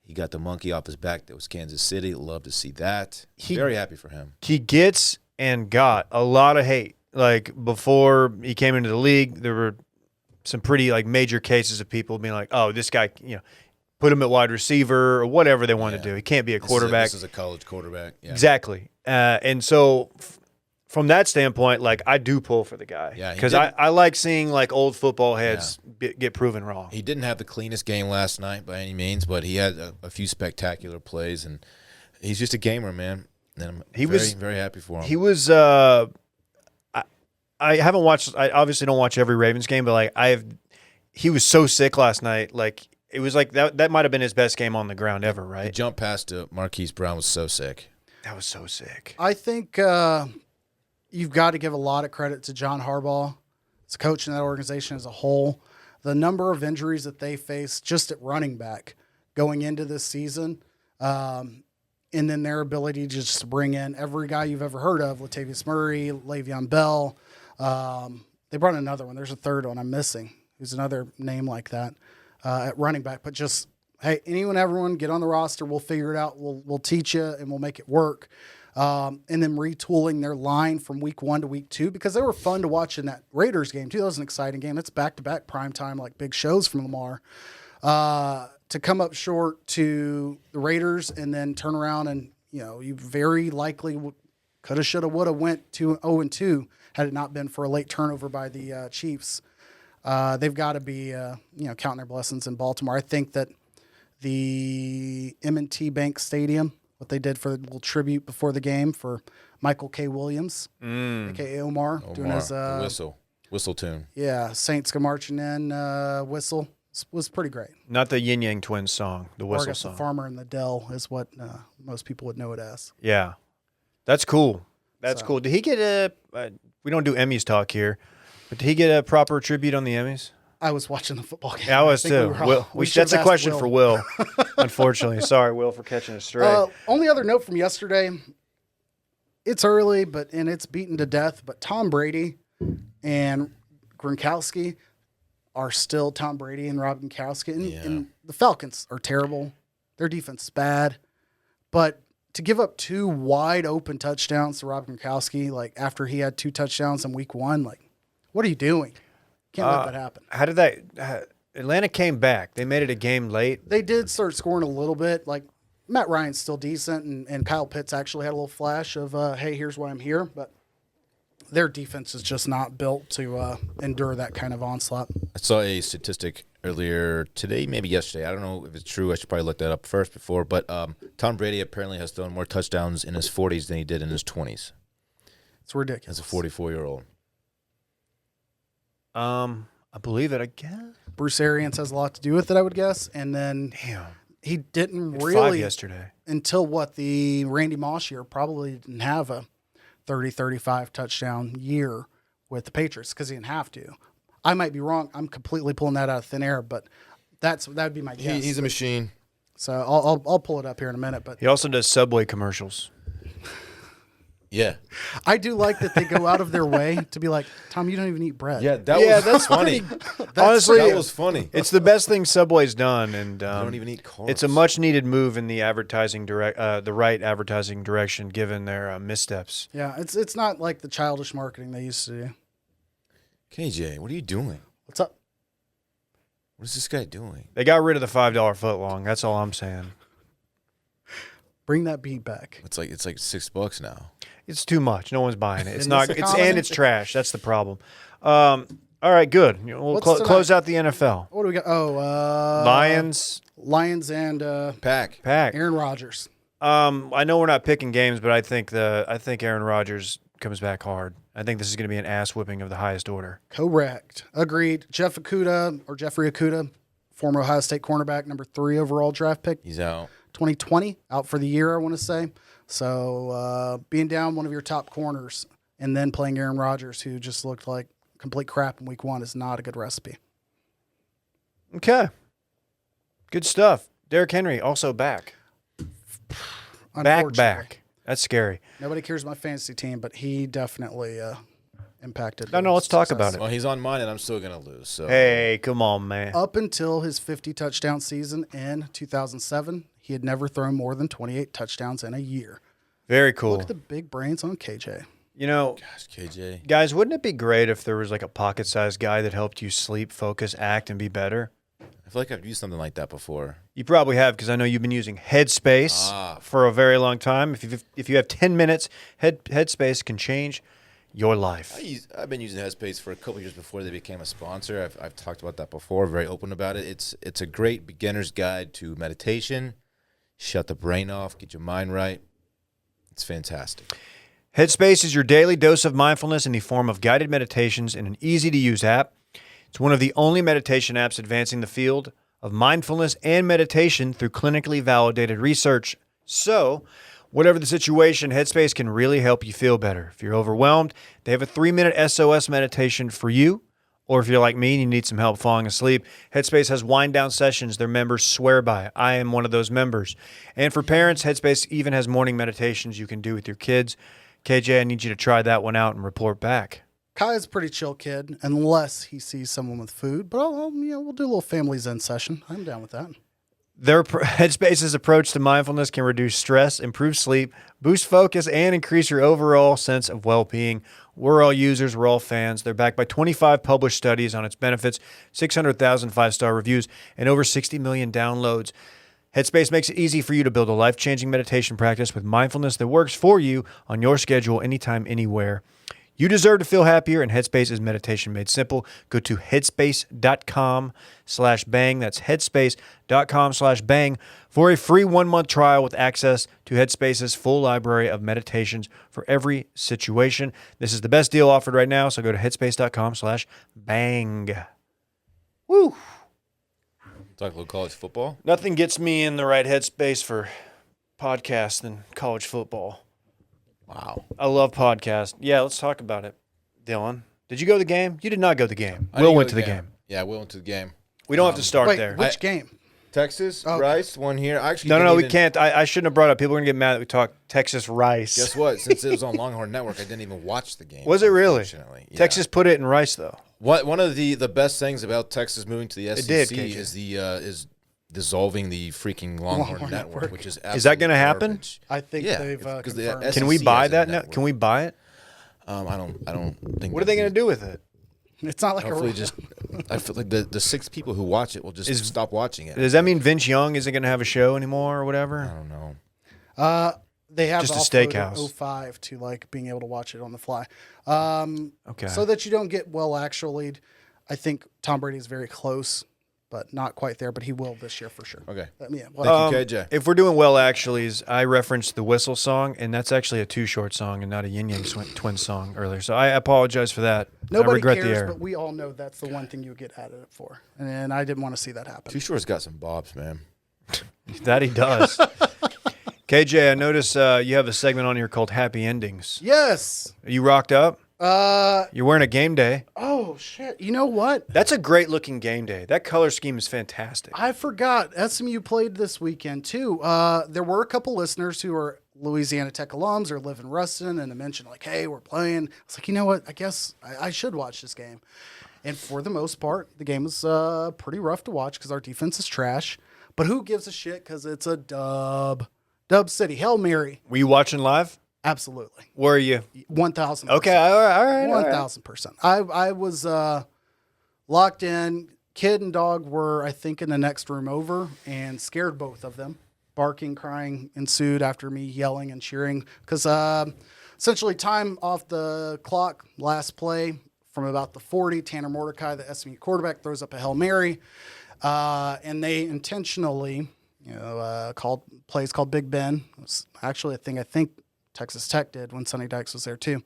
He got the monkey off his back. That was Kansas City. Love to see that. Very happy for him.
He gets and got a lot of hate. Like before he came into the league, there were some pretty like major cases of people being like, "Oh, this guy, put him at wide receiver or whatever they want to do. He can't be a quarterback.
This is a college quarterback." Yeah.
Exactly. And so from that standpoint, like I do pull for the guy.
Yeah, he
because
did.
I like seeing like old football heads get proven wrong.
He didn't have the cleanest game last night by any means, but he had a few spectacular plays, and he's just a gamer, man. And I'm very happy for him.
He was. I haven't watched. I obviously don't watch every Ravens game, but like he was so sick last night. Like it was like that might have been his best game on the ground ever,
The
right?
jump pass to Marquise Brown was so sick.
That was so sick.
I think you've got to give a lot of credit to John Harbaugh, as a coach in that organization as a whole. The number of injuries that they faced just at running back going into this season, and then their ability just to bring in every guy you've ever heard of, Latavius Murray, Le'Veon Bell. They brought another one. There's a third one I'm missing. Who's another name like that at running back. But just, hey, everyone, get on the roster. We'll figure it out. We'll teach you, and we'll make it work. And then retooling their line from week 1 to week 2 because they were fun to watch in that Raiders game, too. That was an exciting game. That's back-to-back primetime, like big shows from Lamar. To come up short to the Raiders and then turn around and, you very likely coulda, shoulda, woulda went to 0-2 had it not been for a late turnover by the Chiefs. They've got to be, counting their blessings in Baltimore. I think that the M&T Bank Stadium, what they did for the little tribute before the game for Michael K. Williams, a.k.a. Omar doing his
the whistle tune.
Yeah, Saints go marching in, whistle was pretty great.
Not the Yin Yang Twins song, the
Or I
whistle
guess
song.
the Farmer in the Dell is what most people would know it as.
Yeah, that's cool. That's cool. Did he get we don't do Emmys talk here, but did he get a proper tribute on the Emmys?
I was watching the football game.
Yeah, I was too. That's a question
Will.
for Will. Unfortunately, sorry, Will, for catching us straight.
Only other note from yesterday. It's early, and it's beaten to death. But Tom Brady and Gronkowski are still Tom Brady and Rob Gronkowski, and the Falcons are terrible. Their defense is bad, but to give up 2 wide open touchdowns to Rob Gronkowski, like after he had 2 touchdowns in week 1, like what are you doing? Can't let that happen.
How did that? Atlanta came back. They made it a game late.
They did start scoring a little bit. Like Matt Ryan's still decent, and Kyle Pitts actually had a little flash of, hey, here's why I'm here. But their defense is just not built to endure that kind of onslaught.
I saw a statistic earlier today, maybe yesterday. I don't know if it's true. I should probably look that up first before. But Tom Brady apparently has thrown more touchdowns in his 40s than he did in his 20s.
It's ridiculous.
As a 44-year-old.
I believe it. I guess.
Bruce Arians has a lot to do with it, I would guess. And then he didn't
Hit
really
5 yesterday
until the Randy Moss year probably didn't have a 30-35 touchdown year with the Patriots because he didn't have to. I might be wrong. I'm completely pulling that out of thin air, but that'd be my guess.
He's a machine.
So I'll pull it up here in a minute. But
he also does Subway commercials.
Yeah.
I do like that they go out of their way to be like, Tom, you don't even eat bread.
Yeah, that's funny.
Honestly,
that was funny.
It's the best thing Subway's done, and
I don't even eat carbs.
it's a much needed move in the the right advertising direction, given their missteps.
Yeah, it's not like the childish marketing they used to do.
KJ, what are you doing?
What's up?
What is this guy doing?
They got rid of the $5 footlong. That's all I'm saying.
Bring that beat back.
It's like $6 now.
It's too much. No one's buying it. It's
In
not.
this
It's
economy?
It's trash. That's the problem. All right, good. We'll
What's tonight?
close out the NFL.
What do we got? Oh,
Lions,
and
Pack.
Aaron Rodgers.
I know we're not picking games, but I think Aaron Rodgers comes back hard. I think this is going to be an ass whipping of the highest order.
Correct. Agreed. Jeffrey Okudah, former Ohio State cornerback, number 3 overall draft pick.
He's out.
2020, out for the year, I want to say. So being down one of your top corners and then playing Aaron Rodgers, who just looked like complete crap in week 1, is not a good recipe.
Okay. Good stuff. Derrick Henry also back.
Unfortunately.
Back. That's scary.
Nobody cares about my fantasy team, but he definitely impacted.
No, let's talk
success.
about it.
Well, he's on mine, and I'm still going to lose. So.
Hey, come on, man.
Up until his 50 touchdown season in 2007, he had never thrown more than 28 touchdowns in a year.
Very cool.
Look at the big brains on KJ.
You know,
Gosh, KJ.
guys, wouldn't it be great if there was like a pocket-sized guy that helped you sleep, focus, act, and be better?
I feel like I've used something like that before.
You probably have, because I know you've been using Headspace for a very long time. If you have 10 minutes, Headspace can change your life.
I've been using Headspace for a couple years before they became a sponsor. I've talked about that before, very open about it. It's a great beginner's guide to meditation. Shut the brain off, get your mind right. It's fantastic.
Headspace is your daily dose of mindfulness in the form of guided meditations in an easy-to-use app. It's one of the only meditation apps advancing the field of mindfulness and meditation through clinically validated research. So, whatever the situation, Headspace can really help you feel better. If you're overwhelmed, they have a 3-minute SOS meditation for you. Or if you're like me and you need some help falling asleep, Headspace has wind-down sessions their members swear by. I am one of those members. And for parents, Headspace even has morning meditations you can do with your kids. KJ, I need you to try that one out and report back.
Kai's a pretty chill kid, unless he sees someone with food. But we'll do a little family zen session. I'm down with that.
Headspace's approach to mindfulness can reduce stress, improve sleep, boost focus, and increase your overall sense of well-being. We're all users. We're all fans. They're backed by 25 published studies on its benefits, 600,000 five-star reviews, and over 60 million downloads. Headspace makes it easy for you to build a life-changing meditation practice with mindfulness that works for you on your schedule anytime, anywhere. You deserve to feel happier, and Headspace is meditation made simple. Go to headspace.com/bang. That's headspace.com/bang for a free 1-month trial with access to Headspace's full library of meditations for every situation. This is the best deal offered right now, so go to headspace.com/bang. Woo!
Talk a little college football.
Nothing gets me in the right headspace for podcasts than college football.
Wow.
I love podcasts. Yeah, let's talk about it. Dylan, did you go to the game? You did not go to the game.
I
Will
didn't
went
go
to the game.
Yeah, Will went to the game.
We don't have to start
Wait,
there.
which game?
Texas,
Okay.
Rice, one here. I actually
No,
didn't
we
even-
can't. I shouldn't have brought it up. People are going to get mad that we talk Texas Rice.
Guess what? Since it was on Longhorn Network, I didn't even watch the game.
Was it really?
Unfortunately. Yeah.
Texas put it in Rice, though.
One of the best things about Texas moving to the SEC
did, KJ.
is dissolving the freaking Longhorn Network, which is absolutely
Is that gonna happen?
garbage.
I think
Yeah,
they've
because the
confirmed.
Can we
SEC
buy
has a
that now?
network.
Can we buy it?
I don't think.
What are they going to do with it?
It's not like
Hopefully,
a
just I feel like the 6 people who watch it will just stop watching it.
Does that mean Vince Young isn't going to have a show anymore or
I
whatever?
don't know.
they have
Just a
offloaded
steakhouse.
05 to like being able to watch it on the fly.
Okay.
So that you don't get well actually. I think Tom Brady is very close, but not quite there. But he will this year for sure.
Okay.
Yeah.
Thank you, KJ.
If we're doing well, actually, I referenced the Whistle song, and that's actually a Too Short song and not a Yin Yang Twins song earlier. So I apologize for that. I
Nobody
regret the
cares,
error.
but we all know that's the one thing you get out of it for. And I didn't want to see that happen.
Too Shore's got some bobs, man.
That he does. KJ, I notice you have a segment on here called Happy Endings.
Yes.
Are you rocked up? You're wearing a game day.
Oh shit. You know what?
That's a great looking game day. That color scheme is fantastic.
I forgot. SMU played this weekend too. There were a couple listeners who are Louisiana Tech alums or live in Ruston, and they mentioned like, "Hey, we're playing." I was like, you know what? I guess I should watch this game. And for the most part, the game was pretty rough to watch because our defense is trash. But who gives a shit? Because it's a dub city. Hail Mary.
Were you watching live?
Absolutely.
Where are you?
1,000%.
Okay, all right.
1,000%. I was locked in. Kid and dog were, I think, in the next room over and scared both of them. Barking, crying ensued after me yelling and cheering because essentially time off the clock, last play from about the 40, Tanner Mordecai, the SMU quarterback, throws up a Hail Mary, and they intentionally called plays called Big Ben. It was actually a thing I think Texas Tech did when Sonny Dykes was there too.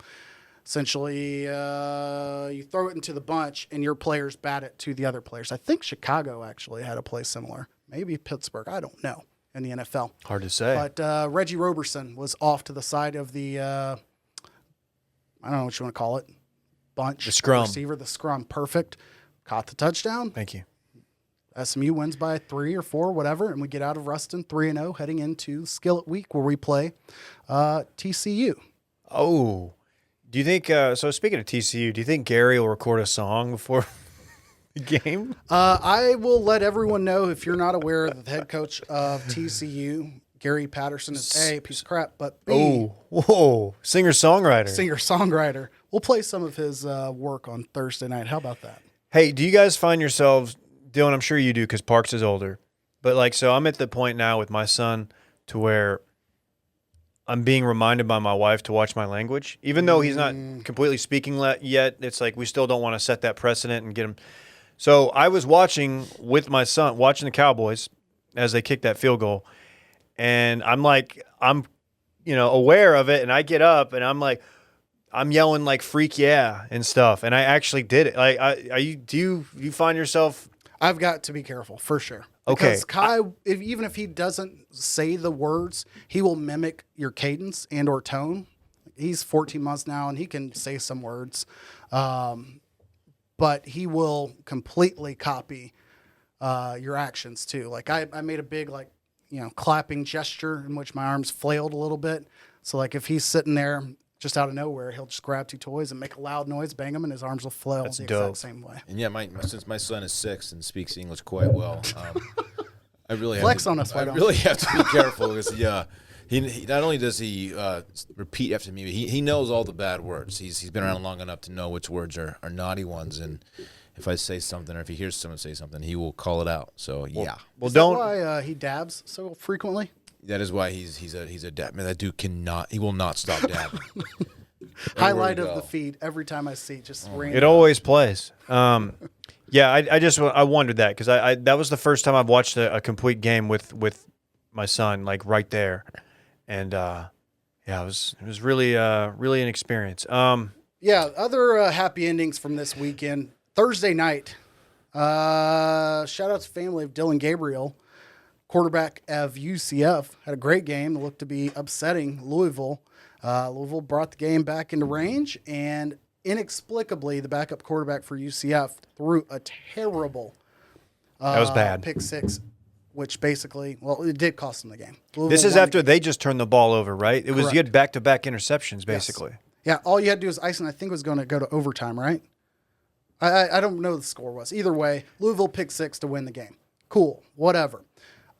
Essentially, you throw it into the bunch and your players bat it to the other players. I think Chicago actually had a play similar. Maybe Pittsburgh. I don't know in the NFL.
Hard to say.
But Reggie Roberson was off to the side of the, I don't know what you want to call it, bunch.
The scrum.
Receiver, the scrum. Perfect. Caught the touchdown.
Thank you.
SMU wins by 3 or 4, whatever, and we get out of Ruston 3-0 heading into Skillet Week where we play TCU.
Oh, do you think, so speaking of TCU, do you think Gary will record a song before the game?
I will let everyone know, if you're not aware, that the head coach of TCU, Gary Patterson, is A, a piece of crap, but B,
Oh, whoa, singer-songwriter.
singer-songwriter. We'll play some of his work on Thursday night. How about that?
Hey, do you guys find yourselves, Dylan, I'm sure you do because Parks is older, but like, so I'm at the point now with my son to where I'm being reminded by my wife to watch my language, even though he's not completely speaking yet. It's like we still don't want to set that precedent and get him. So I was watching with my son, watching the Cowboys as they kicked that field goal, and I'm aware of it, and I get up and I'm yelling like "freak yeah" and stuff, and I actually did it. Like, do you find yourself?
I've got to be careful for sure.
Okay.
Because Kai, even if he doesn't say the words, he will mimic your cadence and or tone. He's 14 months now, and he can say some words, but he will completely copy your actions too. Like I made a big clapping gesture in which my arms flailed a little bit. So like if he's sitting there just out of nowhere, he'll just grab 2 toys and make a loud noise, bang them, and his arms will flail the exact same way.
And yeah, since my son is 6 and speaks English quite well, I really
Flex on us, why don't
really have to be careful because he not only does he repeat after me, but he knows all the bad words. He's been around long enough to know which words are naughty ones, and if I say something or if he hears someone say something, he will call it out. So yeah.
Well,
Is that why he dabs so frequently?
That is why he's a dab. Man, that dude he will not stop dabbing.
Highlight of the feed every time I see just random.
It always plays. Yeah, I wondered that because that was the first time I've watched a complete game with my son, like right there, and it was really really an experience.
Other happy endings from this weekend. Thursday night, shout out to family of Dylan Gabriel, quarterback of UCF, had a great game. It looked to be upsetting Louisville. Louisville brought the game back into range, and inexplicably, the backup quarterback for UCF threw a terrible
that was bad
pick six, which basically, it did cost them the game. Louisville
this is
won
after they just turned the ball over, right? It was
Correct.
you had back-to-back interceptions, basically.
Yes. Yeah, all you had to do is ice, and I think it was going to go to overtime, right? I don't know what the score was. Either way, Louisville picked 6 to win the game. Cool, whatever.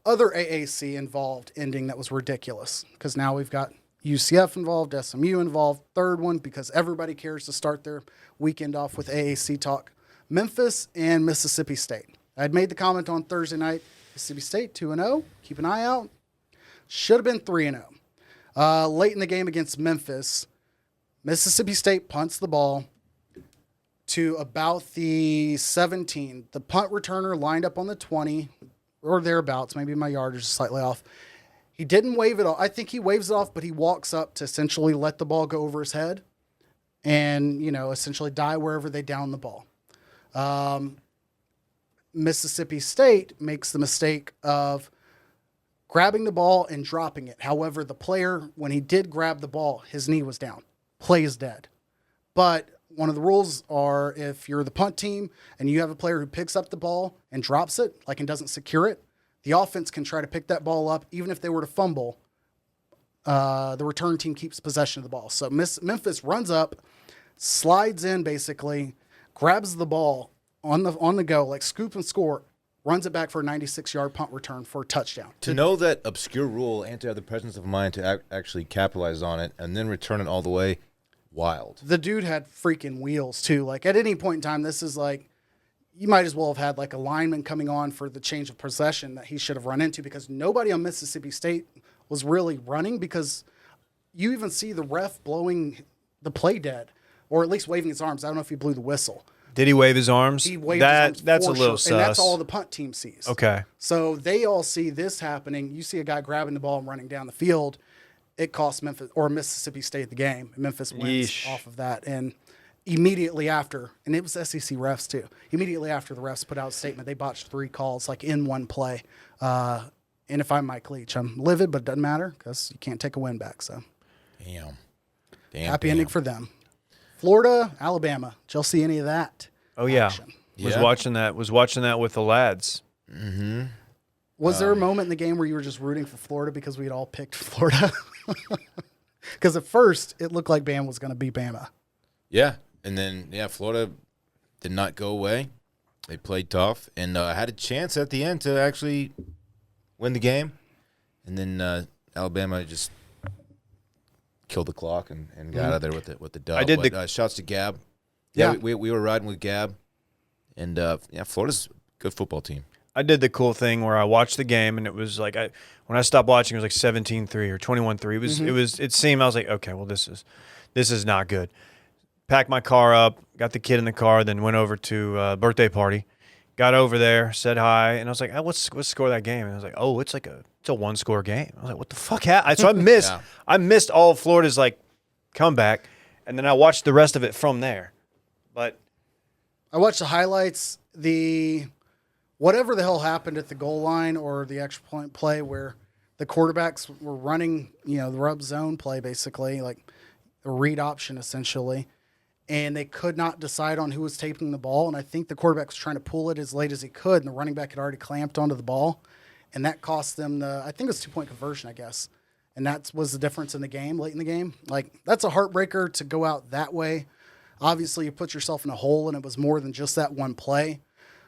Other AAC involved ending that was ridiculous because now we've got UCF involved, SMU involved, third one because everybody cares to start their weekend off with AAC talk. Memphis and Mississippi State. I had made the comment on Thursday night, Mississippi State 2-0, keep an eye out. Should have been 3-0. Late in the game against Memphis, Mississippi State punts the ball to about the 17. The punt returner lined up on the 20 or thereabouts. Maybe my yardage is slightly off. He didn't wave it off. I think he waves it off, but he walks up to essentially let the ball go over his head and, essentially die wherever they down the ball. Mississippi State makes the mistake of grabbing the ball and dropping it. However, the player, when he did grab the ball, his knee was down. Play is dead. But one of the rules are if you're the punt team and you have a player who picks up the ball and drops it, and doesn't secure it, the offense can try to pick that ball up. Even if they were to fumble, the return team keeps possession of the ball. So Memphis runs up, slides in basically, grabs the ball on the go, scoop and score, runs it back for a 96-yard punt return for a touchdown.
To know that obscure rule and to have the presence of mind to actually capitalize on it and then return it all the way, wild.
The dude had freaking wheels too. At any point in time, this is you might as well have had a lineman coming on for the change of possession that he should have run into because nobody on Mississippi State was really running because you even see the ref blowing the play dead or at least waving his arms. I don't know if he blew the whistle.
Did he wave his arms?
He waved his arms
that's a
for
little
sure,
sus.
and that's all the punt team sees.
Okay.
So they all see this happening. You see a guy grabbing the ball and running down the field. It costs Memphis or Mississippi State the game. Memphis wins off of that. And immediately after, and it was SEC refs too, immediately after the refs put out a statement, they botched 3 calls in one play. And if I'm Mike Leach, I'm livid, but it doesn't matter because you can't take a win back. So,
Damn.
Happy ending for them. Florida, Alabama. Did y'all see any of that?
Oh yeah,
action?
was watching that with the lads.
Mm-hmm.
Was there a moment in the game where you were just rooting for Florida because we had all picked Florida? Because at first it looked like Bama was going to beat Bama.
Yeah, and then Florida did not go away. They played tough and had a chance at the end to actually win the game, and then Alabama just killed the clock and got out of there with the dub. Shouts to Gab. Yeah, we were riding with Gab, and Florida's a good football team.
I did the cool thing where I watched the game, and it was like when I stopped watching, it was like 17-3 or 21-3. It seemed I was like, okay, well this is not good. Packed my car up, got the kid in the car, then went over to a birthday party. Got over there, said hi, and I was like, oh, what's the score of that game? And I was like, oh, it's a one-score game. I was like, what the fuck happened? So I missed all of Florida's like comeback, and then I watched the rest of it from there. But
I watched the highlights. Whatever the hell happened at the goal line or the extra point play where the quarterbacks were running, the rub zone play basically, like a read option essentially. And they could not decide on who was taping the ball. And I think the quarterback was trying to pull it as late as he could, and the running back had already clamped onto the ball. And that cost them I think it was 2-point conversion, I guess. And that was the difference in the game, late in the game. Like, that's a heartbreaker to go out that way. Obviously, you put yourself in a hole, and it was more than just that one play.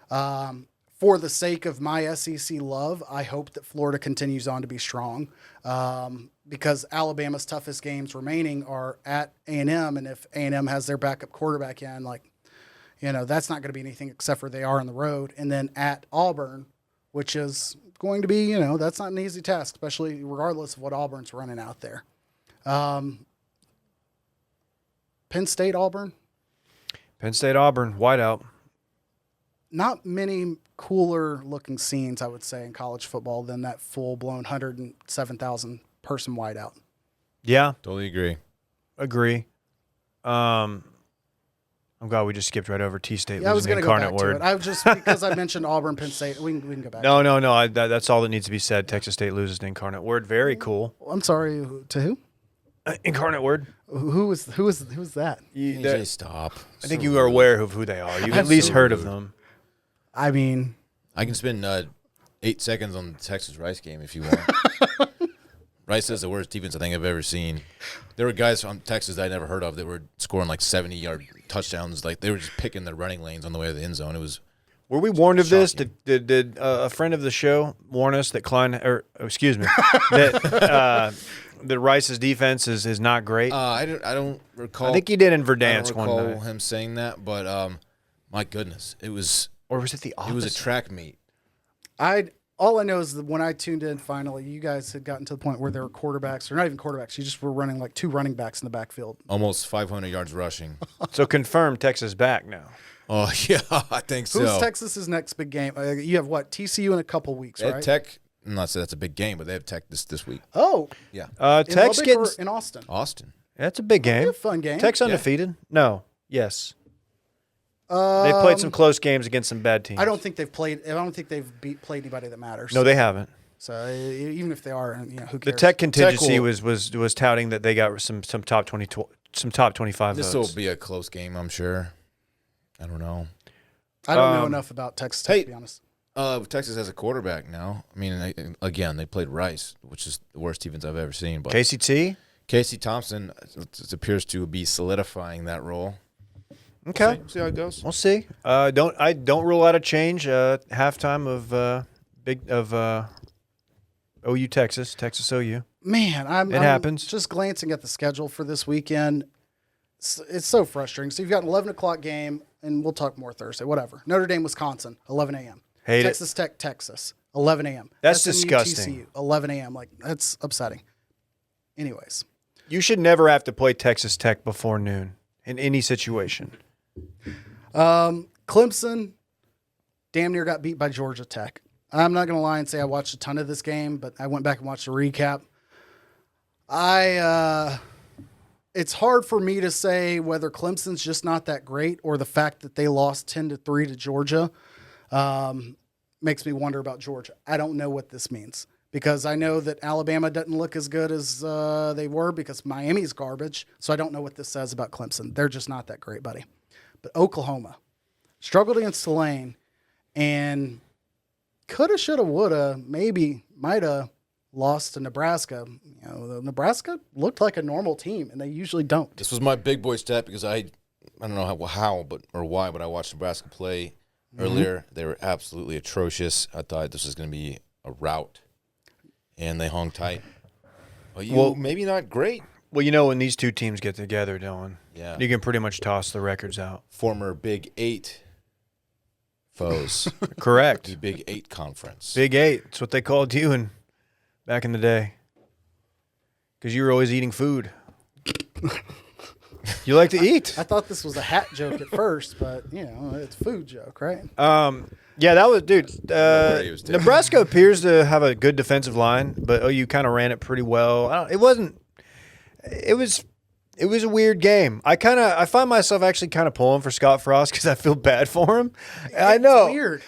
For the sake of my SEC love, I hope that Florida continues on to be strong. Because Alabama's toughest games remaining are at A&M, and if A&M has their backup quarterback in, that's not going to be anything except for they are on the road. And then at Auburn, which is going to be, that's not an easy task, especially regardless of what Auburn's running out there. Penn State, Auburn.
Penn State, Auburn, whiteout.
Not many cooler looking scenes, I would say, in college football than that full-blown 107,000 person whiteout.
Yeah.
Totally agree.
Agree. I'm glad we just skipped right over T-State.
Yeah, I was
going to
go back to it. I was just because I mentioned Auburn, Penn State. We can go back.
No. That's all that needs to be said. Texas State loses to Incarnate Word. Very cool.
I'm sorry. To who?
Incarnate Word.
Who is that?
AJ, stop.
I think you are aware of who they are. You've at least heard of them.
I mean,
I can spend 8 seconds on the Texas Rice game if you want. Rice is the worst defense I think I've ever seen. There were guys from Texas I never heard of that were scoring like 70-yard touchdowns. Like, they were just picking the running lanes on the way to the end zone. It was.
Were we warned of this?
shocking.
Did a friend of the show warn us that that Rice's defense is not great?
I don't recall.
I think he did in
I don't
Verdance one
recall
night.
him saying that, but my goodness, it was.
Or was it the opposite?
It was a track meet.
all I know is that when I tuned in finally, you guys had gotten to the point where there were quarterbacks, or not even quarterbacks. You just were running like 2 running backs in the backfield.
Almost 500 yards rushing.
So confirmed Texas back now.
Oh, yeah, I think so.
Who's Texas's next big game? You have what? TCU in a couple weeks,
They have
right?
Tech. I'm not saying that's a big game, but they have Tech this week.
Oh,
Yeah.
in
Tech's
Lubbock
getting.
or in Austin?
Austin.
That's a big game.
A fun game.
Tech's undefeated. No. Yes. They've played some close games against some bad teams.
I don't think they've played. I don't think they've played anybody that matters.
No, they haven't.
So even if they are, who cares?
The Tech contingency
Tech will-
was touting that they got some top 20, some top 25
This
votes.
will be a close game, I'm sure. I don't know.
I don't know enough about Texas Tech,
hey,
to be honest.
Texas has a quarterback now. I mean, again, they played Rice, which is the worst defense I've ever seen. But
KCT?
Casey Thompson appears to be solidifying that role.
Okay.
See how it goes.
We'll see. Don't rule out a change. Halftime of OU Texas OU.
Man, I'm
happens.
just glancing at the schedule for this weekend. It's so frustrating. So you've got an 11 o'clock game, and we'll talk more Thursday, whatever. Notre Dame, Wisconsin, 11 a.m.
Hate it.
Texas Tech, Texas, 11 a.m.
That's
SMU,
disgusting.
TCU, 11 a.m. Like, that's upsetting. Anyways.
You should never have to play Texas Tech before noon in any situation.
Clemson damn near got beat by Georgia Tech. I'm not going to lie and say I watched a ton of this game, but I went back and watched the recap. It's hard for me to say whether Clemson's just not that great or the fact that they lost 10-3 to Georgia makes me wonder about Georgia. I don't know what this means because I know that Alabama doesn't look as good as they were because Miami's garbage. So I don't know what this says about Clemson. They're just not that great, buddy. But Oklahoma struggled against Tulane and coulda, shoulda, woulda, maybe, mighta lost to Nebraska. Nebraska looked like a normal team, and they usually don't.
This was my big boy stat because I don't know how or why, but I watched Nebraska play earlier. They were absolutely atrocious. I thought this was going to be a rout, and they hung tight. But maybe not great.
Well, when these two teams get together, Dylan,
Yeah.
you can pretty much toss the records out.
Former Big 8 foes.
Correct.
The Big 8 conference.
Big 8. That's what they called you back in the day. Because you were always eating food. You like to eat.
I thought this was a hat joke at first, but it's a food joke, right?
Yeah, that was, dude.
where he was taking
Nebraska appears to have a good defensive line, but OU kind of ran it pretty well. It was a weird game. I find myself actually kind of pulling for Scott Frost because I feel bad for him. I know.
Weird.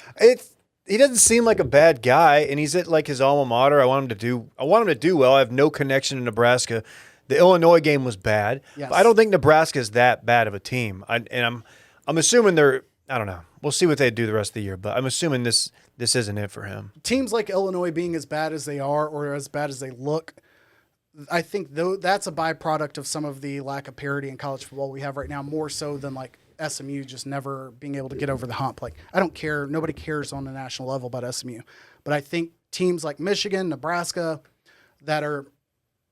He doesn't seem like a bad guy, and he's at like his alma mater. I want him to do well. I have no connection to Nebraska. The Illinois game was bad.
Yes.
But I don't think Nebraska is that bad of a team. I'm assuming they're. I don't know. We'll see what they do the rest of the year, but I'm assuming this isn't it for him.
Teams like Illinois being as bad as they are or as bad as they look, I think that's a byproduct of some of the lack of parity in college football we have right now, more so than like SMU just never being able to get over the hump. Like, I don't care. Nobody cares on the national level about SMU. But I think teams like Michigan, Nebraska, that are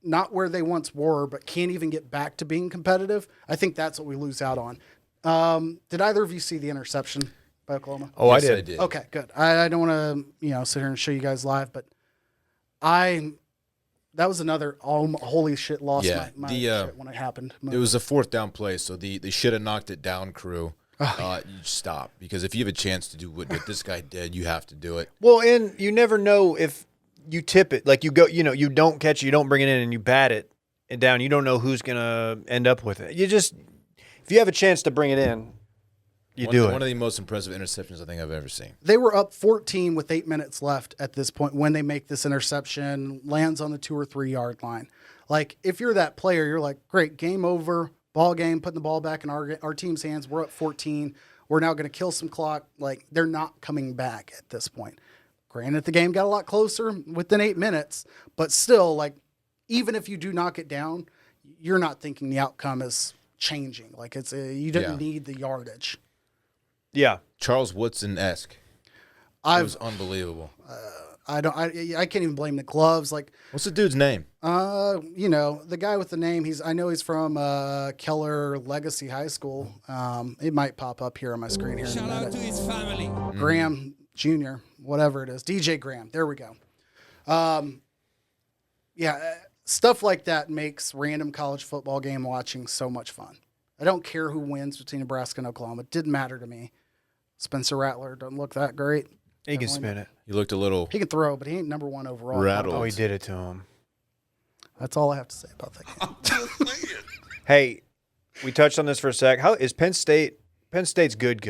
not where they once were but can't even get back to being competitive, I think that's what we lose out on. Did either of you see the interception by Oklahoma?
Oh,
Yes,
I did.
Okay, good. I don't want to sit here and show you guys live, but that was another holy shit lost my shit when it happened.
It was a 4th down play, so they should have knocked it down, crew. You stop, because if you have a chance to do what this guy did, you have to do it.
Well, and you never know if you tip it. Like you go, you don't catch it, you don't bring it in, and you bat it and down. You don't know who's gonna end up with it. If you have a chance to bring it in, you do it.
One of the most impressive interceptions I think I've ever seen.
They were up 14 with 8 minutes left at this point when they make this interception, lands on the 2 or 3 yard line. Like, if you're that player, you're like, great, game over, ball game, putting the ball back in our team's hands. We're up 14. We're now going to kill some clock. Like, they're not coming back at this point. Granted, the game got a lot closer within 8 minutes, but still, like, even if you do knock it down, you're not thinking the outcome is changing. Like, you didn't need the yardage.
Yeah.
Charles Woodson-esque. It was unbelievable.
I can't even blame the gloves. Like,
What's the dude's name?
the guy with the name. I know he's from Keller Legacy High School. It might pop up here on my screen here in a
Shout out
minute.
to his family.
Graham Jr., whatever it is, DJ Graham. There we go. Stuff like that makes random college football game watching so much fun. I don't care who wins between Nebraska and Oklahoma. It didn't matter to me. Spencer Rattler doesn't look that great.
He can spin it.
He looked a little
He can throw, but he ain't number 1 overall.
rattled.
Oh, he did it to him.
That's all I have to say about that game.
Hey, we touched on this for a sec. How is Penn State? Penn State's good.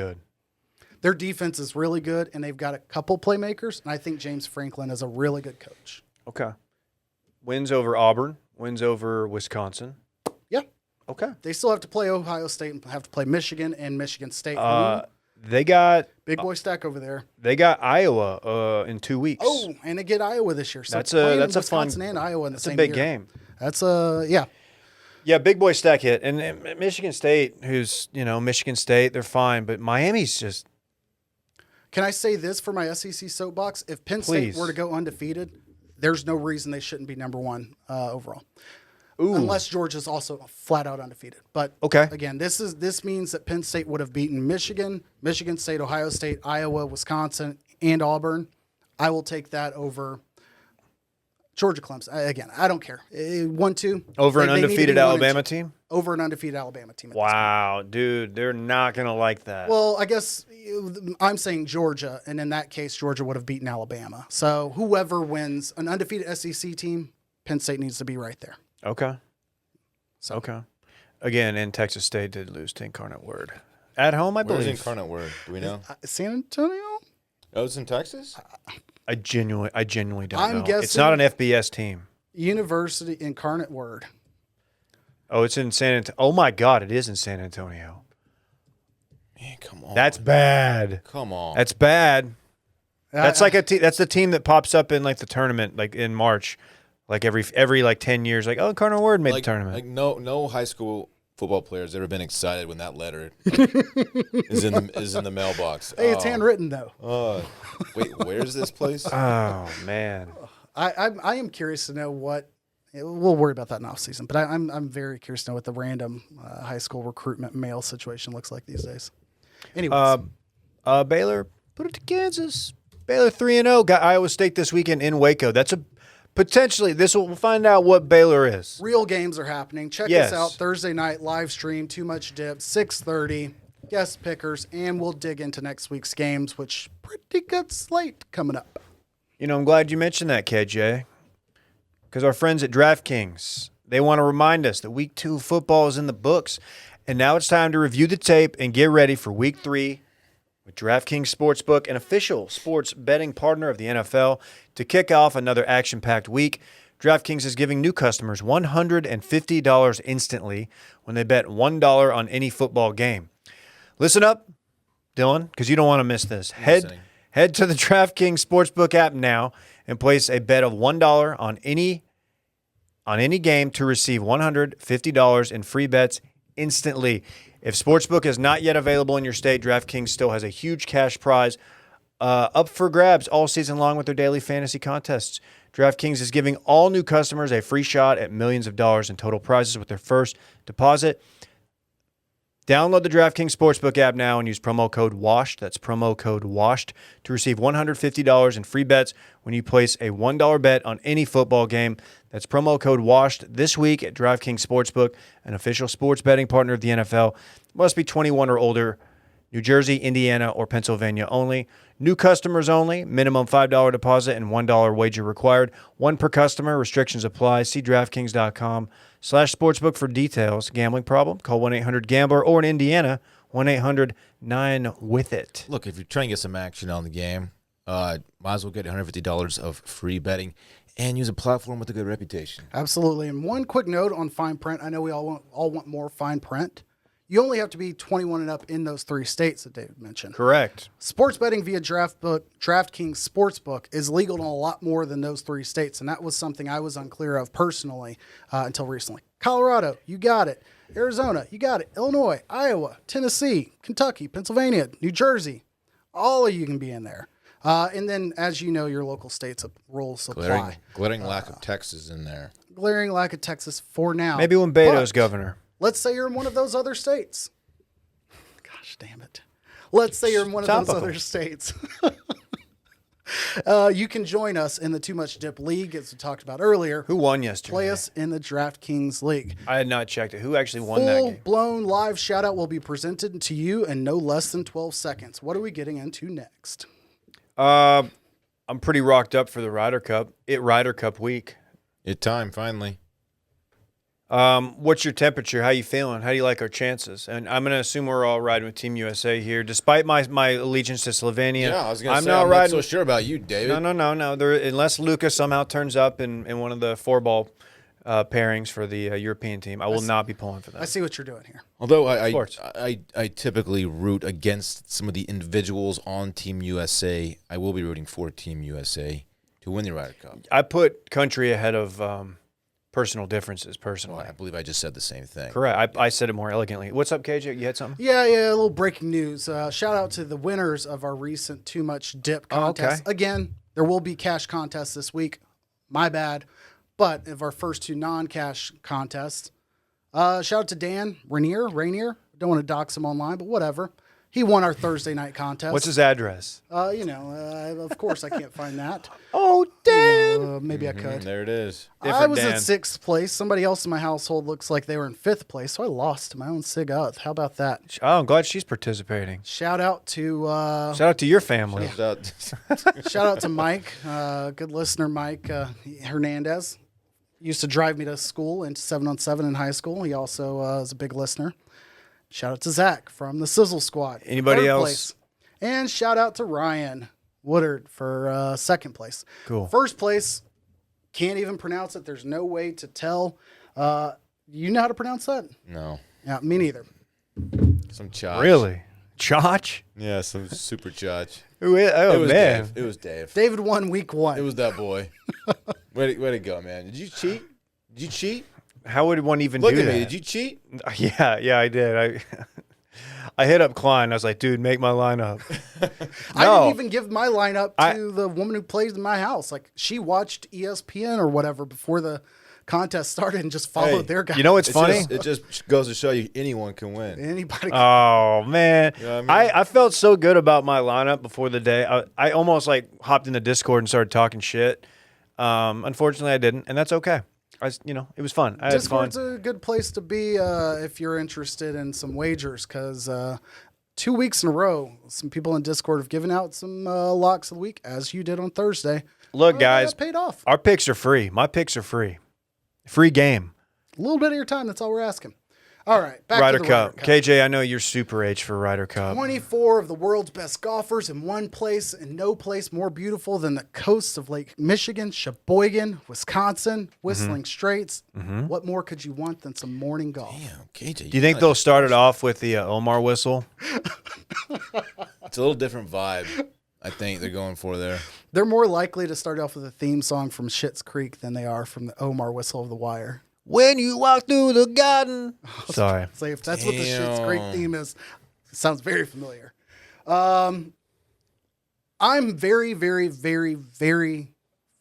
Their defense is really good, and they've got a couple playmakers, and I think James Franklin is a really good coach.
Okay. Wins over Auburn. Wins over Wisconsin.
Yeah.
Okay.
They still have to play Ohio State and have to play Michigan and Michigan State.
They got
Big boy stack over there.
They got Iowa in 2 weeks.
Oh, and they get Iowa this year. So
That's
playing
a
Wisconsin
fun
and Iowa in the
That's
same
a big
year.
game.
That's
Yeah, big boy stack hit. And Michigan State, who's, Michigan State, they're fine, but Miami's just
Can I say this for my SEC soapbox? If Penn
Please.
State were to go undefeated, there's no reason they shouldn't be number 1 overall.
Ooh.
Unless Georgia's also flat out undefeated. But
Okay.
again, this means that Penn State would have beaten Michigan, Michigan State, Ohio State, Iowa, Wisconsin, and Auburn. I will take that over Georgia, Clemson. Again, I don't care. 1-2
over an
They need to be
undefeated
1 and
Alabama
2.
team.
Over an undefeated Alabama team. at this
Wow, dude, they're not gonna like that.
Well, I guess I'm saying Georgia, and in that case, Georgia would have beaten Alabama. So whoever wins an undefeated SEC team, Penn State needs to be right there.
Okay.
So
Okay. Again, and Texas State did lose to Incarnate Word at home, I
Where's
believe.
Incarnate Word? Do we know?
San Antonio?
Oh, it's in Texas?
I genuinely don't
I'm
know. It's
guessing-
not an FBS team.
University Incarnate Word.
Oh, it's in San Antonio. Oh my God, it is in San Antonio.
Man, come on.
That's bad.
Come on.
That's bad. That's like that's the team that pops up in like the tournament, like in March, like every like 10 years, like Incarnate Word made the tournament.
Like no high school football player has ever been excited when that letter is in the mailbox.
Hey, it's handwritten though.
Wait, where's this place?
Oh man.
I am curious to know what. We'll worry about that in off season, but I'm very curious to know what the random high school recruitment mail situation looks like these days. Anyways,
Baylor Put it to Kansas. Baylor 3-0. Got Iowa State this weekend in Waco. That's a potentially. We'll find out what Baylor is.
Real games are happening. Check
Yes.
us out Thursday night live stream. Too Much Dip 6:30. Guest pickers, and we'll dig into next week's games, which pretty good slate coming up.
You know, I'm glad you mentioned that, KJ, because our friends at DraftKings, they want to remind us that Week 2 football is in the books, and now it's time to review the tape and get ready for Week 3 with DraftKings Sportsbook, an official sports betting partner of the NFL, to kick off another action-packed week. DraftKings is giving new customers $150 instantly when they bet $1 on any football game. Listen up, Dylan, because you don't want to miss this. Head to the DraftKings Sportsbook app now and place a bet of $1 on any game to receive $150 in free bets instantly. If Sportsbook is not yet available in your state, DraftKings still has a huge cash prize up for grabs all season long with their daily fantasy contests. DraftKings is giving all new customers a free shot at millions of dollars in total prizes with their first deposit. Download the DraftKings Sportsbook app now and use promo code WASHED. That's promo code WASHED to receive $150 in free bets when you place a $1 bet on any football game. That's promo code WASHED this week at DraftKings Sportsbook, an official sports betting partner of the NFL. Must be 21 or older. New Jersey, Indiana, or Pennsylvania only. New customers only. Minimum $5 deposit and $1 wager required. One per customer. Restrictions apply. See DraftKings.com/sportsbook for details. Gambling problem? Call 1-800-GAMBLER or in Indiana, 1-800-9-WITH-IT.
Look, if you're trying to get some action on the game, might as well get $150 of free betting and use a platform with a good reputation.
Absolutely. And one quick note on fine print. I know we all want more fine print. You only have to be 21 and up in those 3 states that David mentioned.
Correct.
Sports betting via DraftKings Sportsbook is legal in a lot more than those 3 states, and that was something I was unclear of personally until recently. Colorado, you got it. Arizona, you got it. Illinois, Iowa, Tennessee, Kentucky, Pennsylvania, New Jersey, all of you can be in there. And then, as you know, your local states rules apply.
Glaring lack of Texas in there.
Glaring lack of Texas for now.
Maybe when Beto's
But
governor.
let's say you're in one of those other states. Gosh damn it. Let's say you're in one of those other states. You can join us in the Too Much Dip League, as we talked about earlier.
Who won yesterday?
Play us in the DraftKings League.
I had not checked it. Who actually won that game?
Full-blown live shout-out will be presented to you in no less than 12 seconds. What are we getting into next?
I'm pretty rocked up for the Ryder Cup. Ryder Cup week.
It's time, finally.
What's your temperature? How you feeling? How do you like our chances? And I'm going to assume we're all riding with Team USA here, despite my allegiance to Slovenia.
Yeah, I was going to
I'm
say,
not
I'm
riding.
not so sure about you, David.
No. Unless Lucas somehow turns up in one of the 4-ball pairings for the European team, I will not be pulling for that.
I see what you're doing here.
Although
Sports.
I typically root against some of the individuals on Team USA, I will be rooting for Team USA to win the Ryder Cup.
I put country ahead of personal differences, personally.
Well, I believe I just said the same thing.
Correct. I said it more elegantly. What's up, KJ? You had something?
Yeah, a little breaking news. Shout out to the winners of our recent Too Much Dip contest.
okay.
Again, there will be cash contests this week. My bad. But of our first 2 non-cash contests, shout out to Dan Rainier. Don't want to dox him online, but whatever. He won our Thursday night contest.
What's his address?
Of course I can't find that.
Oh, Dan.
Maybe I could.
There it is.
I was
Dan.
at 6th place. Somebody else in my household looks like they were in 5th place, so I lost to my own Sig Uth. How about that?
Oh, I'm glad she's participating.
Shout out to
Shout out to your family.
shout out to Mike, good listener, Mike Hernandez. Used to drive me to school into 7-on-7 in high school. He also is a big listener. Shout out to Zach from the Sizzle Squad.
Anybody
3rd
else?
place. And shout out to Ryan Woodard for 2nd place.
Cool.
1st place, can't even pronounce it. There's no way to tell. You know how to pronounce that?
No.
Yeah, me neither.
Some chotch.
Really? Chotch?
Yeah, some super chotch.
Who is? Oh,
It was
man.
Dave. It was Dave.
David won week 1.
It was that boy. Way to go, man. Did you cheat? Did you cheat?
How would one even
Look
do
at
that?
me. Did you cheat?
Yeah, I did. I hit up Klein. I was like, dude, make my lineup.
I
No.
didn't even give my lineup to the woman who plays in my house. Like, she watched ESPN or whatever before the contest started and just followed their guy.
You know what's funny?
It just goes to show you anyone can win.
Anybody?
Oh man,
You know what I mean?
I felt so good about my lineup before the day. I almost like hopped in the Discord and started talking shit. Unfortunately, I didn't, and that's okay. It was fun. I had
Discord's
fun.
a good place to be if you're interested in some wagers, because 2 weeks in a row, some people in Discord have given out some locks of the week, as you did on Thursday.
Look, guys,
that paid off.
our picks are free. My picks are free. Free game.
A little bit of your time. That's all we're asking. All right, back
Ryder
to the
Cup.
Ryder Cup.
KJ, I know you're super H for Ryder Cup.
24 of the world's best golfers in one place, and no place more beautiful than the coasts of Lake Michigan, Sheboygan, Wisconsin, Whistling Straits. What more could you want than some morning golf?
Damn, KJ.
Do you think they'll start it off with the Omar whistle?
It's a little different vibe, I think they're going for there.
They're more likely to start off with a theme song from Schitt's Creek than they are from the Omar Whistle of the Wire.
When you walk through the garden. Sorry.
Say if that's what the Schitt's
Damn.
Creek theme is, it sounds very familiar. I'm very, very, very, very,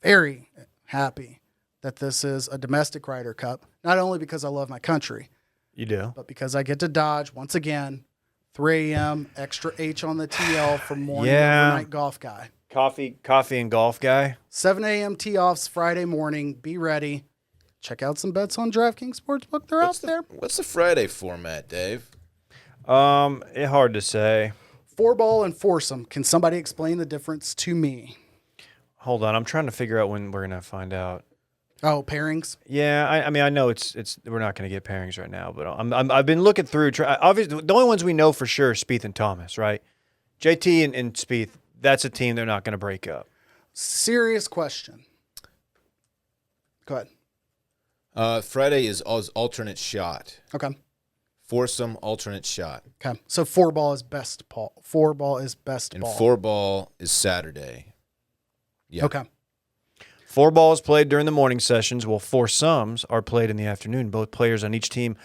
very happy that this is a domestic Ryder Cup. Not only because I love my country,
You do.
but because I get to dodge once again 3 a.m. extra H on the TL from morning
Yeah.
overnight golf guy.
Coffee and golf guy.
7 a.m. tee offs Friday morning. Be ready. Check out some bets on DraftKings Sportsbook. They're out there.
What's the Friday format, Dave?
It's hard to say.
4-ball and foursome. Can somebody explain the difference to me?
Hold on, I'm trying to figure out when we're gonna find out.
Oh, pairings.
Yeah, I mean I know it's we're not gonna get pairings right now, but I've been looking through. Obviously, the only ones we know for sure are Spieth and Thomas, right? JT and Spieth. That's a team they're not gonna break up.
Serious question. Go ahead.
Friday is alternate shot.
Okay.
Foursome, alternate shot.
Okay. So 4-ball is best ball. 4-ball is best
And
ball.
4-ball is Saturday. Yeah.
Okay.
4 balls played during the morning sessions, while 4 sums are played in the afternoon. Both players on each team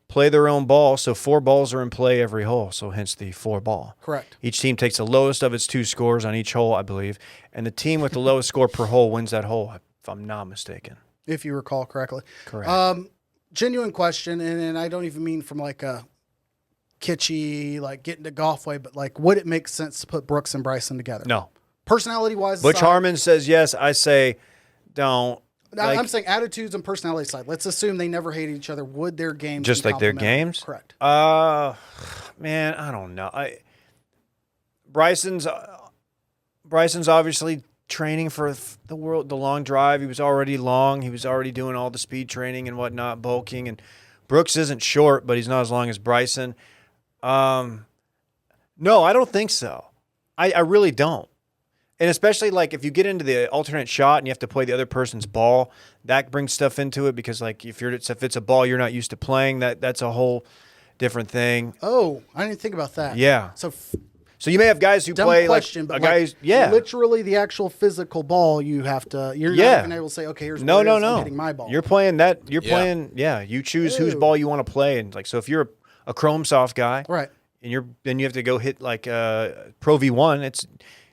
play their own ball, so 4 balls are in play every hole, so hence the 4-ball.
Correct.
Each team takes the lowest of its 2 scores on each hole, I believe, and the team with the lowest score per hole wins that hole, if I'm not mistaken.
If you recall correctly.
Correct.
Genuine question, and I don't even mean from like a kitschy, like getting to golf way, but like would it make sense to put Brooks and Bryson together?
No.
Personality-wise
Butch
aside,
Harmon says yes. I say don't. Like,
I'm saying attitudes and personality side. Let's assume they never hated each other. Would their games
just
be
like their
complementary?
games?
Correct.
Man, I don't know. Bryson's obviously training for the long drive. He was already long. He was already doing all the speed training and whatnot, bulking. And Brooks isn't short, but he's not as long as Bryson. No, I don't think so. I really don't. And especially like if you get into the alternate shot and you have to play the other person's ball, that brings stuff into it because like if it's a ball you're not used to playing, that's a whole different thing.
Oh, I didn't think about that.
Yeah. So you may have guys who
Dumb
play
question,
like
but
a guy.
like, literally the actual physical ball you have to. You're not even able to say, okay, here's where it is, I'm hitting my ball.
You're playing that. You're
Yeah.
playing. Yeah. You choose whose ball you want to play, and like so, if you're a Chrome Soft guy,
right.
and then you have to go hit like Pro V1.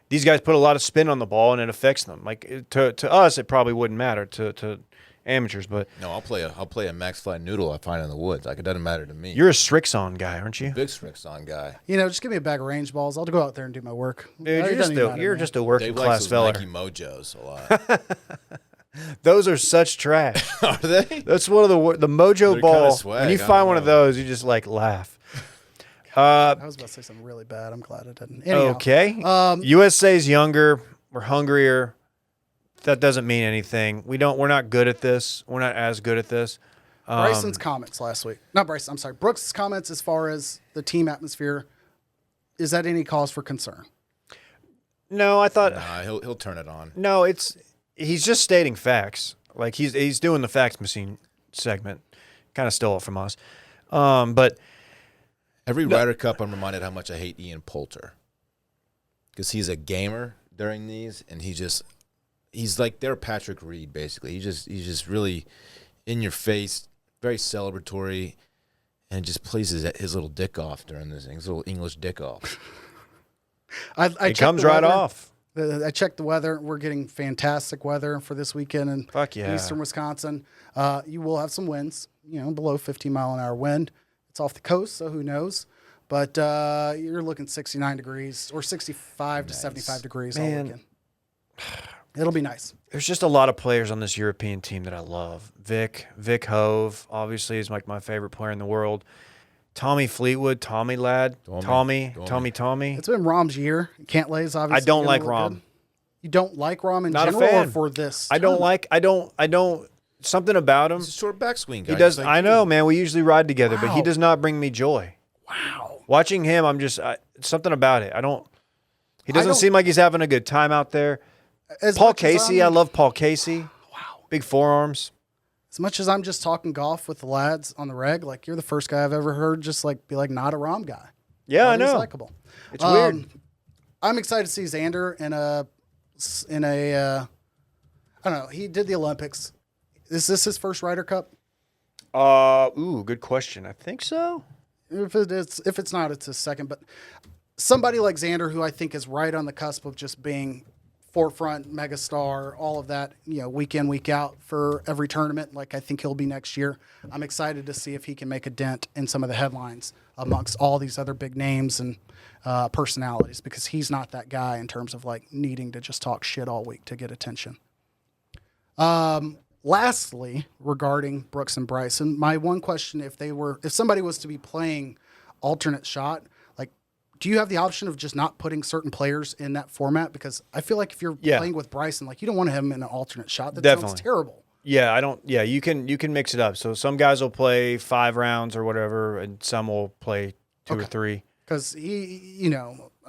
These guys put a lot of spin on the ball, and it affects them. Like to us, it probably wouldn't matter to amateurs, but
No, I'll play a Max Fly noodle I find in the woods. Like it doesn't matter to me.
you're a Strixon guy, aren't you?
Big Strixon guy.
You know, just give me a bag of range balls. I'll go out there and do my work.
Dude,
It doesn't even matter,
you're
man.
just a working
Dave likes
class
those
fella.
Nike Mojos a lot.
Those are such trash.
Are they?
That's one of the Mojo
They're
ball.
kinda swag,
When you
I
find
don't
one of
know.
those, you just like laugh.
I was about to say something really bad. I'm glad I didn't. Anyhow,
Okay. USA's younger. We're hungrier. That doesn't mean anything. We're not good at this. We're not as good at this.
Bryson's comments last week. Not Bryson. I'm sorry. Brooks' comments as far as the team atmosphere. Is that any cause for concern?
No, I thought
Nah, he'll turn it on.
no. He's just stating facts. Like he's doing the fax machine segment. Kind of stole it from us. But
Every Ryder Cup, I'm reminded how much I hate Ian Poulter because he's a gamer during these, and he's like their Patrick Reed basically. He's just really in your face, very celebratory, and just plays his little dick off during this thing, his little English dick off.
I
it
checked
comes
the
right
weather.
off.
I checked the weather. We're getting fantastic weather for this weekend in
Fuck yeah.
eastern Wisconsin. You will have some winds, below 15-mile-an-hour wind. It's off the coast, so who knows? But you're looking 69 degrees or 65 to 75 degrees all weekend. It'll be nice.
There's just a lot of players on this European team that I love. Vic Hove, obviously, is like my favorite player in the world. Tommy Fleetwood, Tommy lad, Tommy.
It's been Rom's year. Cantlay's obviously.
I don't like
look
Rom.
good. You don't like Rom in
Not
general,
a fan.
or for this?
I don't. Something about him.
He's a short backswing guy.
He does.
Like
I know, man. We usually ride together, but he
Wow.
does not bring me joy.
Wow.
Watching him, I'm just something about it. He doesn't seem like he's having a good time out there. Paul Casey, I love Paul Casey. Wow. Big forearms.
As much as I'm just talking golf with the lads on the reg, like you're the first guy I've ever heard just like be like not a Rom guy.
Yeah, I
He's
know.
likable.
It's weird.
I'm excited to see Xander in a I don't know. He did the Olympics. Is this his first Ryder Cup?
Good question. I think so.
If it's not, it's his second. But somebody like Xander, who I think is right on the cusp of just being forefront, megastar, all of that, week in, week out for every tournament, like I think he'll be next year. I'm excited to see if he can make a dent in some of the headlines amongst all these other big names and personalities, because he's not that guy in terms of like needing to just talk shit all week to get attention. Lastly, regarding Brooks and Bryson, my one question, if somebody was to be playing alternate shot, like, do you have the option of just not putting certain players in that format? Because I feel like if you're playing with Bryson, like, you don't want him in an alternate shot. That sounds terrible.
Yeah, I don't. Yeah, you can mix it up. So some guys will play 5 rounds or whatever, and some will play 2 or 3.
Because he,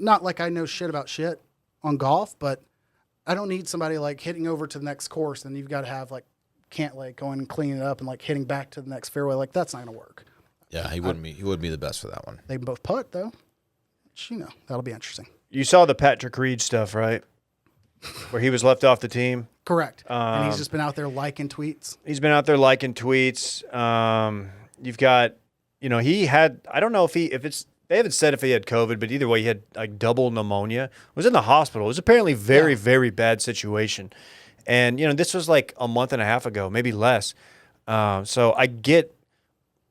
not like I know shit about shit on golf, but I don't need somebody like hitting over to the next course, and you've got to have like Cantlay going and cleaning it up and like hitting back to the next fairway. Like, that's not going to work.
Yeah, he wouldn't be the best for that one.
They both putt though. Which, that'll be interesting.
You saw the Patrick Reed stuff, right? Where he was left off the team.
Correct. And he's just been out there liking tweets.
He's been out there liking tweets. You've got, he had. I don't know if they haven't said if he had COVID, but either way, he had like double pneumonia. Was in the hospital. It was apparently very, very bad situation. And, this was like a month and a half ago, maybe less. So I get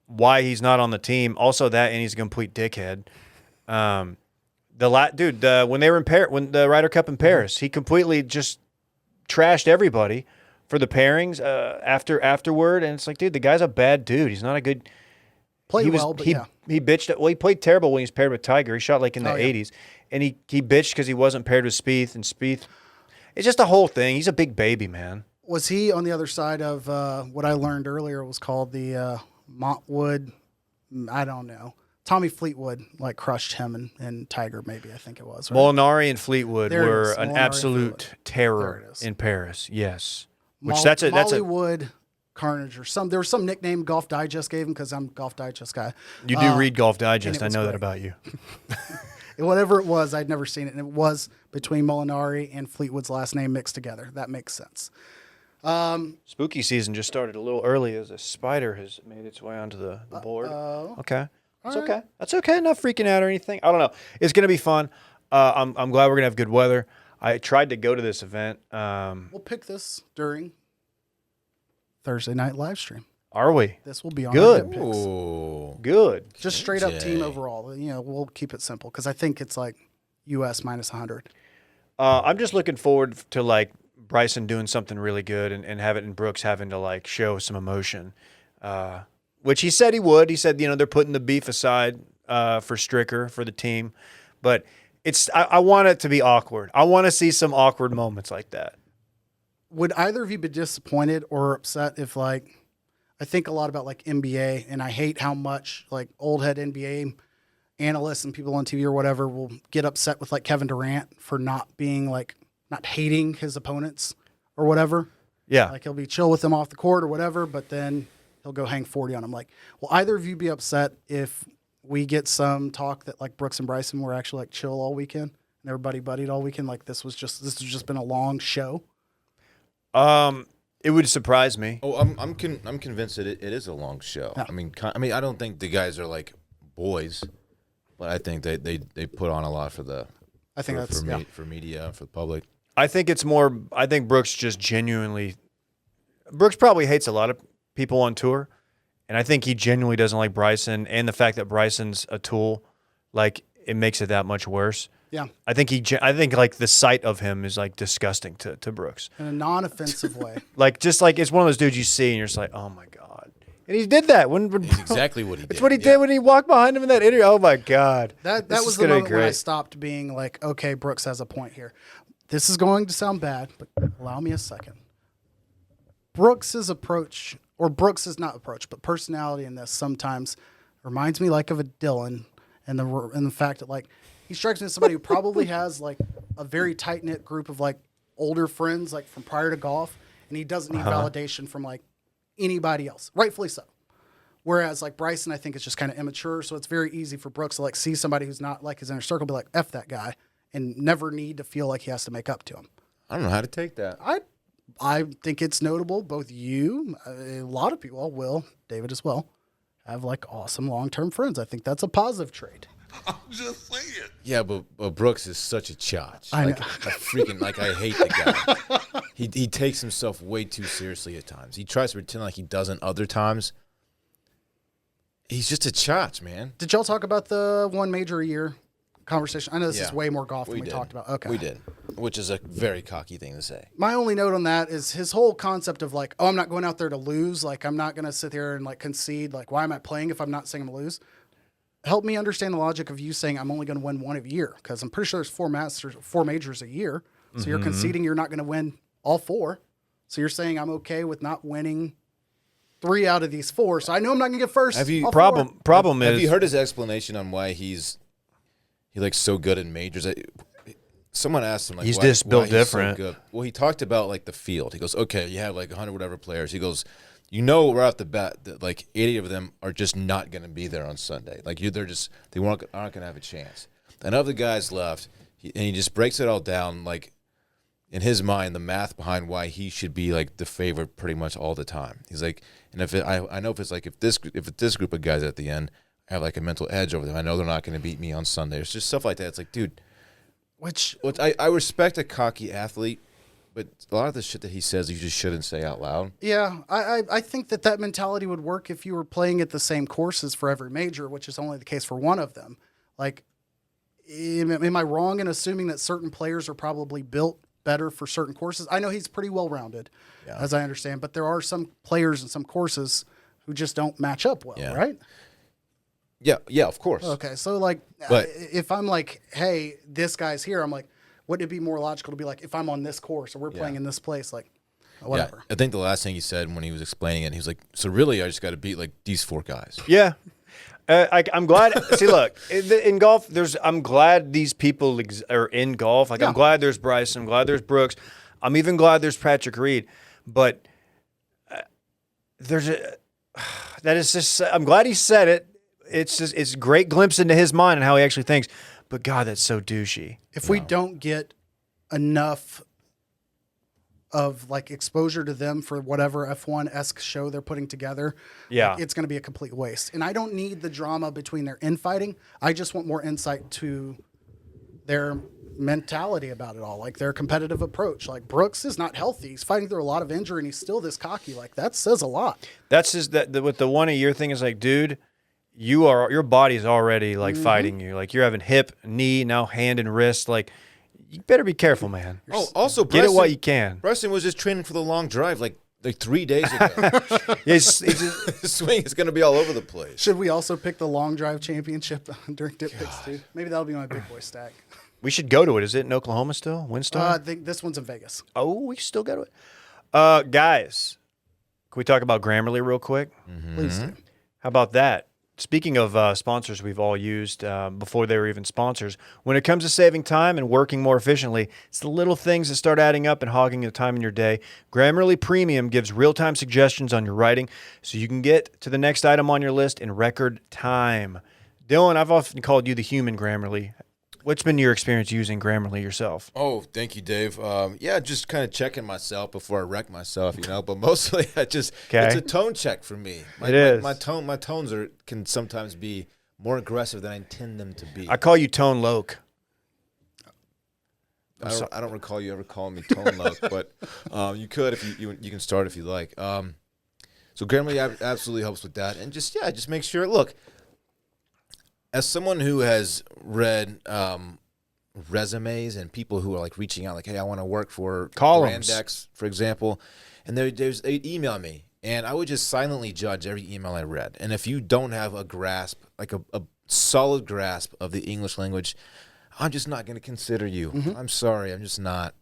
why he's not on the team. Also that, and he's a complete dickhead. When they were in when the Ryder Cup in Paris, he completely just trashed everybody for the pairings afterward. And it's like, dude, the guy's a bad dude. He's not a good. He bitched. Well, he played terrible when he was paired with Tiger. He shot like in the 80s, and he bitched because he wasn't paired with Spieth, and Spieth. It's just a whole thing. He's a big baby, man.
Was he on the other side of what I learned earlier was called the Montwood? I don't know. Tommy Fleetwood like crushed him and Tiger, maybe I think it was. Right?
Molinari and Fleetwood
There it
were
is.
an
Molinari
absolute terror
There it is.
in Paris. Yes,
Mollywood Carnage or there was some nickname Golf Digest gave him because I'm a Golf Digest guy.
You do read Golf Digest.
and it
I
was
know that
great.
about you.
Whatever it was, I'd never seen it, and it was between Molinari and Fleetwood's last name mixed together. That makes sense.
Spooky season just started a little early as a spider has made its way onto the board. Okay. That's okay. That's okay. Not freaking out or anything. I don't know. It's going to be fun. I'm glad we're going to have good weather. I tried to go to this event.
We'll pick this during Thursday night live stream.
Are we?
This will be on
Good.
our Dip Picks.
Ooh.
Good.
Just straight up team overall. We'll keep it simple because I think it's like US minus 100.
I'm just looking forward to like Bryson doing something really good and having Brooks having to like show some emotion, which he said he would. He said, they're putting the beef aside for Stricker, for the team. But I want it to be awkward. I want to see some awkward moments like that.
Would either of you be disappointed or upset if like, I think a lot about like NBA, and I hate how much like old head NBA analysts and people on TV or whatever will get upset with like Kevin Durant for not hating his opponents or whatever.
Yeah.
Like he'll be chill with them off the court or whatever, but then he'll go hang 40 on them. Like, will either of you be upset if we get some talk that like Brooks and Bryson were actually like chill all weekend and everybody buddied all weekend? Like this has just been a long show.
It would surprise me.
Oh, I'm convinced that it is a long show.
Yeah.
I mean, I don't think the guys are like boys, but I think they put on a lot for the
I think that's
for media, for the public.
I think it's more. I think Brooks just genuinely. Brooks probably hates a lot of people on tour, and I think he genuinely doesn't like Bryson. And the fact that Bryson's a tool, like it makes it that much worse.
Yeah.
I think like the sight of him is like disgusting to Brooks
in a non-offensive way.
Like just like it's one of those dudes you see and you're just like, oh my god. And he did that when
It's exactly what he did.
It's what he did when he walked behind him in that interview. Oh my god.
That was the moment when I stopped being like, okay, Brooks has a point here. This is going to sound bad, but allow me a second. Brooks's approach, or Brooks's not approach, but personality in this sometimes reminds me like of a Dylan, and the fact that like he strikes me as somebody who probably has like a very tight knit group of like older friends like from prior to golf, and he doesn't need validation from like anybody else, rightfully so. Whereas like Bryson, I think is just kind of immature, so it's very easy for Brooks to like see somebody who's not like his inner circle, be like F that guy, and never need to feel like he has to make up to him.
I don't know how to take that.
I think it's notable. Both you, a lot of people, Will, David as well, have like awesome long-term friends. I think that's a positive trait.
I'm just saying.
Yeah, but Brooks is such a chotch.
I know.
I hate the guy. He takes himself way too seriously at times. He tries to pretend like he doesn't other times. He's just a chotch, man.
Did y'all talk about the one major a year conversation? I know this is
Yeah.
way more golf than we
did.
talked about. Okay.
We did, which is a very cocky thing to say.
My only note on that is his whole concept of like, oh, I'm not going out there to lose. Like, I'm not going to sit there and like concede. Like, why am I playing if I'm not saying I'm going to lose? Help me understand the logic of you saying I'm only going to win one a year, because I'm pretty sure there's four majors a year. So you're conceding you're not going to win all four. So you're saying I'm okay with not winning 3 out of these 4. So I know I'm not going to get first.
Problem is,
Have you heard his explanation on why he's like so good in majors? Someone asked him like,
He's
why,
just built
why he's
different.
So good. Well, he talked about like the field. He goes, okay, you have like 100 whatever players. He goes, you know, right off the bat that like 80 of them are just not going to be there on Sunday. Like they aren't going to have a chance. And of the guys left, he just breaks it all down. Like in his mind, the math behind why he should be like the favorite pretty much all the time. He's like, and I know if this group of guys at the end, I have like a mental edge over them. I know they're not going to beat me on Sunday. It's just stuff like that. It's like, dude, which I respect a cocky athlete, but a lot of the shit that he says, you just shouldn't say out loud.
Yeah, I think that mentality would work if you were playing at the same courses for every major, which is only the case for one of them. Like, am I wrong in assuming that certain players are probably built better for certain courses? I know he's pretty well-rounded, as I understand, but there are some players in some courses who just don't match up well, right?
Yeah, of course.
Okay, so like, if I'm like, hey, this guy's here, I'm like, wouldn't it be more logical to be like, if I'm on this course or we're playing in this place, like, whatever.
Yeah, I think the last thing he said when he was explaining it, he was like, so really I just got to beat like these 4 guys.
Yeah. I'm glad. See, look, in golf, I'm glad these people are in golf. Like, I'm glad there's Bryce. I'm glad there's Brooks. I'm even glad there's Patrick Reed. But I'm glad he said it. It's a great glimpse into his mind and how he actually thinks. But God, that's so douchey.
If we don't get enough of like exposure to them for whatever F1-esque show they're putting together, it's going to be a complete waste. And I don't need the drama between their infighting. I just want more insight to their mentality about it all, like their competitive approach. Like Brooks is not healthy. He's fighting through a lot of injury and he's still this cocky. Like that says a lot.
That's just with the 1 a year thing is like, dude, your body's already like fighting you. Like you're having hip, knee, now hand and wrist. Like you better be careful, man.
Also,
get it while you can.
Bryson was just training for the long drive like 3 days ago.
His
swing is going to be all over the place.
Should we also pick the long drive championship during dip picks too? Maybe that'll be my big boy stack.
We should go to it. Is it in Oklahoma still? Windstar?
I think this one's in Vegas.
Oh, we still go to it. Guys, can we talk about Grammarly real quick?
Please do.
How about that? Speaking of sponsors we've all used before they were even sponsors, when it comes to saving time and working more efficiently, it's the little things that start adding up and hogging the time in your day. Grammarly Premium gives real-time suggestions on your writing so you can get to the next item on your list in record time. Dylan, I've often called you the human Grammarly. What's been your experience using Grammarly yourself?
Oh, thank you, Dave. Just kind of checking myself before I wreck myself, but mostly it's a tone check for me.
It is.
My tones can sometimes be more aggressive than I intend them to be.
I call you Tone Loke.
I don't recall you ever calling me Tone Luck, but you could if you can start if you like. So Grammarly absolutely helps with that, and just make sure. Look, as someone who has read resumes and people who are like reaching out, like, hey, I want to work for
Columns.
Brandex, for example, and they email me, and I would just silently judge every email I read. And if you don't have a grasp, like a solid grasp of the English language, I'm just not going to consider you. I'm sorry, I'm just not.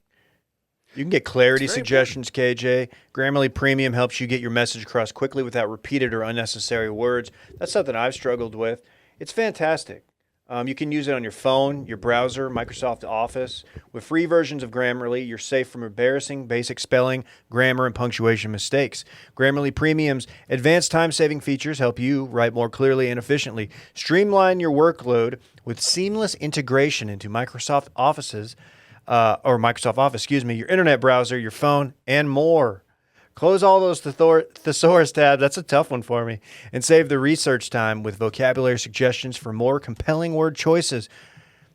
You can get clarity suggestions, KJ. Grammarly Premium helps you get your message across quickly without repeated or unnecessary words. That's something I've struggled with. It's fantastic. You can use it on your phone, your browser, Microsoft Office. With free versions of Grammarly, you're safe from embarrassing basic spelling, grammar, and punctuation mistakes. Grammarly Premium's advanced time-saving features help you write more clearly and efficiently. Streamline your workload with seamless integration into Microsoft Office, your internet browser, your phone, and more. Close all those thesaurus tabs, that's a tough one for me, and save the research time with vocabulary suggestions for more compelling word choices.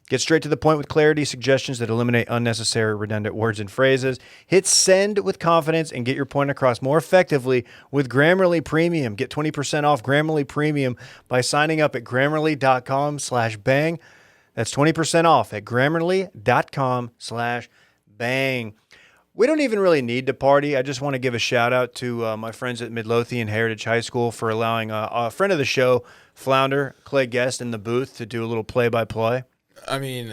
Get straight to the point with clarity suggestions that eliminate unnecessary redundant words and phrases. Hit send with confidence and get your point across more effectively with Grammarly Premium. Get 20% off Grammarly Premium by signing up at Grammarly.com/bang. That's 20% off at Grammarly.com/bang. We don't even really need to party. I just want to give a shout out to my friends at Midlothian Heritage High School for allowing a friend of the show, Flounder, Clay Guest, in the booth to do a little play-by-play.
I mean,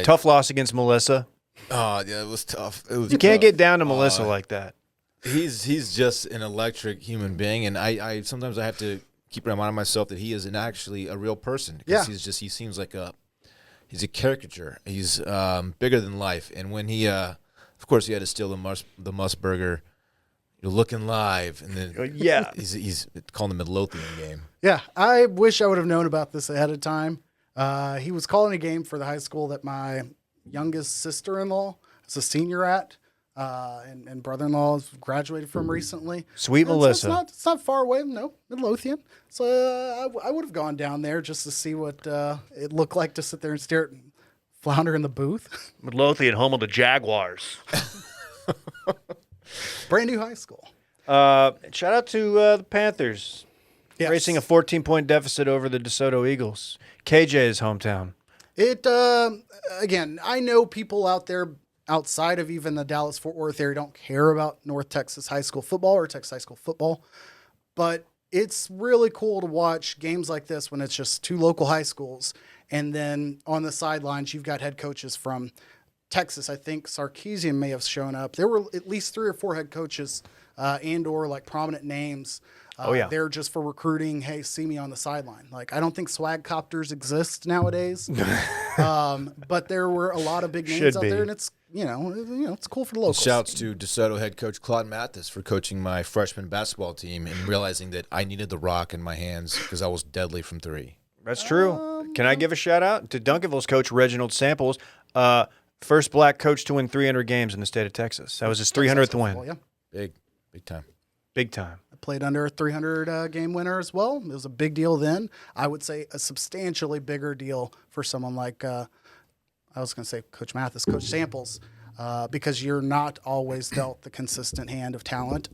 Tough loss against Melissa.
Oh, yeah, it was tough.
You can't get down to Melissa like that.
He's just an electric human being, and I sometimes I have to keep reminding myself that he is actually a real person.
Yeah.
He seems like he's a caricature. He's bigger than life, and when he of course, he had to steal the Musburger. You're looking live, and then he's calling the Midlothian game.
Yeah, I wish I would have known about this ahead of time. He was calling a game for the high school that my youngest sister-in-law is a senior at, and brother-in-law has graduated from recently.
Sweet Melissa.
So it's not far away, no, Midlothian. So I would have gone down there just to see what it looked like to sit there and stare at Flounder in the booth.
Midlothian, home of the Jaguars.
Brand new high school.
Shout out to the Panthers.
Yes.
Racing a 14-point deficit over the DeSoto Eagles. KJ's hometown.
It again, I know people out there outside of even the Dallas-Fort Worth area don't care about North Texas high school football or Texas high school football, but it's really cool to watch games like this when it's just two local high schools. And then on the sidelines, you've got head coaches from Texas. I think Sarkisian may have shown up. There were at least 3 or 4 head coaches and or like prominent names. They're just for recruiting. Hey, see me on the sideline. Like, I don't think swag copters exist nowadays. But there were a lot of big names out there, and it's it's cool for the locals.
Shouts to DeSoto head coach Claude Mathis for coaching my freshman basketball team and realizing that I needed the rock in my hands because I was deadly from 3.
That's true. Can I give a shout out to Duncanville's coach, Reginald Samples, first black coach to win 300 games in the state of Texas. That was his 300th win.
Yeah.
Big time.
Big time.
I played under a 300 game winner as well. It was a big deal then. I would say a substantially bigger deal for someone like, I was going to say Coach Mathis, Coach Samples, because you're not always dealt the consistent hand of talent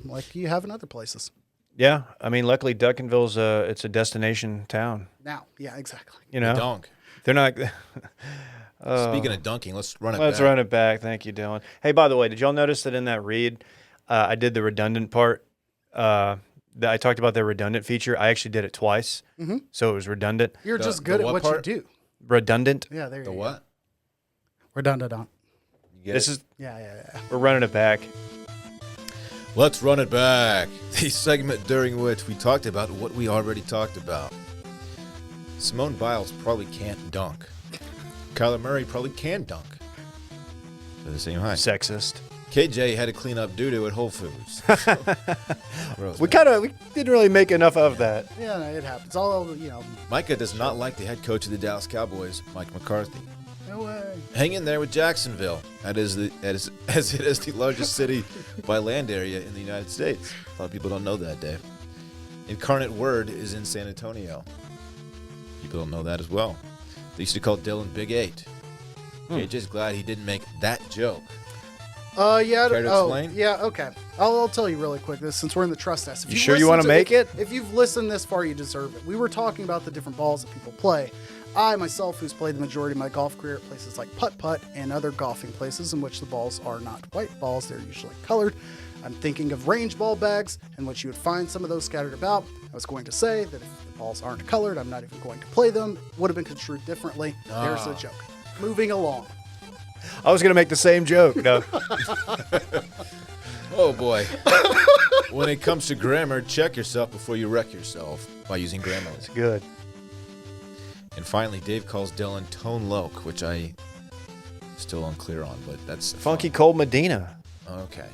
like you have in other places.
Yeah, I mean, luckily Duncanville's it's a destination town.
Now, yeah, exactly.
You know,
Dunk.
they're not.
Speaking of dunking, let's run it back.
Let's run it back. Thank you, Dylan. Hey, by the way, did y'all notice that in that read, I did the redundant part? That I talked about the redundant feature. I actually did it twice, so it was redundant.
You're just good at what
part?
you do.
Redundant.
Yeah, there you
The
go.
what?
Redundant.
You get
This
it?
is
Yeah.
we're running it back.
Let's run it back. The segment during which we talked about what we already talked about. Simone Biles probably can't dunk. Kyler Murray probably can dunk. They're the same height.
Sexist.
KJ had to clean up doo-doo at Whole Foods. Gross,
We
man.
we didn't really make enough of that.
Yeah, no, it happens. All
Micah does not like the head coach of the Dallas Cowboys, Mike McCarthy.
no way.
Hang in there with Jacksonville, as it is the largest city by land area in the United States. A lot of people don't know that, Dave. Incarnate Word is in San Antonio. People don't know that as well. They used to call Dylan Big 8. KJ's glad he didn't make that joke.
Yeah.
Care to explain?
Yeah. Okay. I'll tell you really quick. Since we're in the trust test. If
You sure you want to make it?
If you've listened this far, you deserve it. We were talking about the different balls that people play. I myself, who's played the majority of my golf career at places like putt-putt and other golfing places in which the balls are not white balls, they're usually colored. I'm thinking of range ball bags in which you would find some of those scattered about. I was going to say that if the balls aren't colored, I'm not even going to play them. Would have been construed differently. There's a joke. Moving along.
I was going to make the same joke. No.
Oh, boy. When it comes to grammar, check yourself before you wreck yourself by using Grammarly.
It's good.
And finally, Dave calls Dylan Tone Loc, which I still unclear on, but that's
Funky
fun.
Cold Medina.
Okay.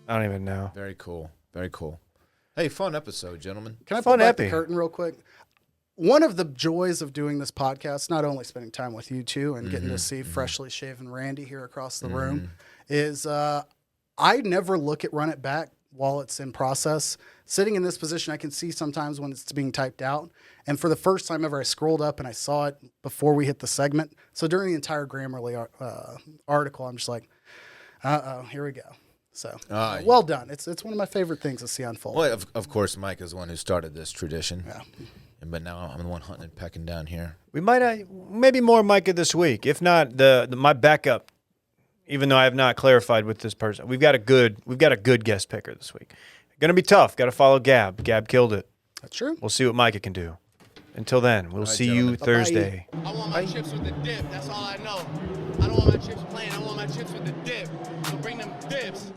I don't even know.
Very cool. Very cool. Hey, fun episode, gentlemen.
Can I
Fun
pull back the
epi.
curtain real quick? One of the joys of doing this podcast, not only spending time with you two and getting to see freshly shaven Randy here across the room, is I never look at Run It Back while it's in process. Sitting in this position, I can see sometimes when it's being typed out. And for the first time ever, I scrolled up and I saw it before we hit the segment. So during the entire Grammarly article, I'm just like, here we go. So well done. It's one of my favorite things to see unfold.
Well, of course, Mike is the one who started this tradition.
Yeah.
But now I'm the one hunting and pecking down here.
We might maybe more Micah this week. If not, my backup. Even though I have not clarified with this person, we've got a good guest picker this week. Going to be tough. Got to follow Gab. Gab killed it.
That's true.
We'll see what Micah can do. Until then, we'll see you
gentlemen.
Thursday.
I want my chips with the dip. That's all I know. I don't want my chips plain. I want my chips with the dip. So bring them dips.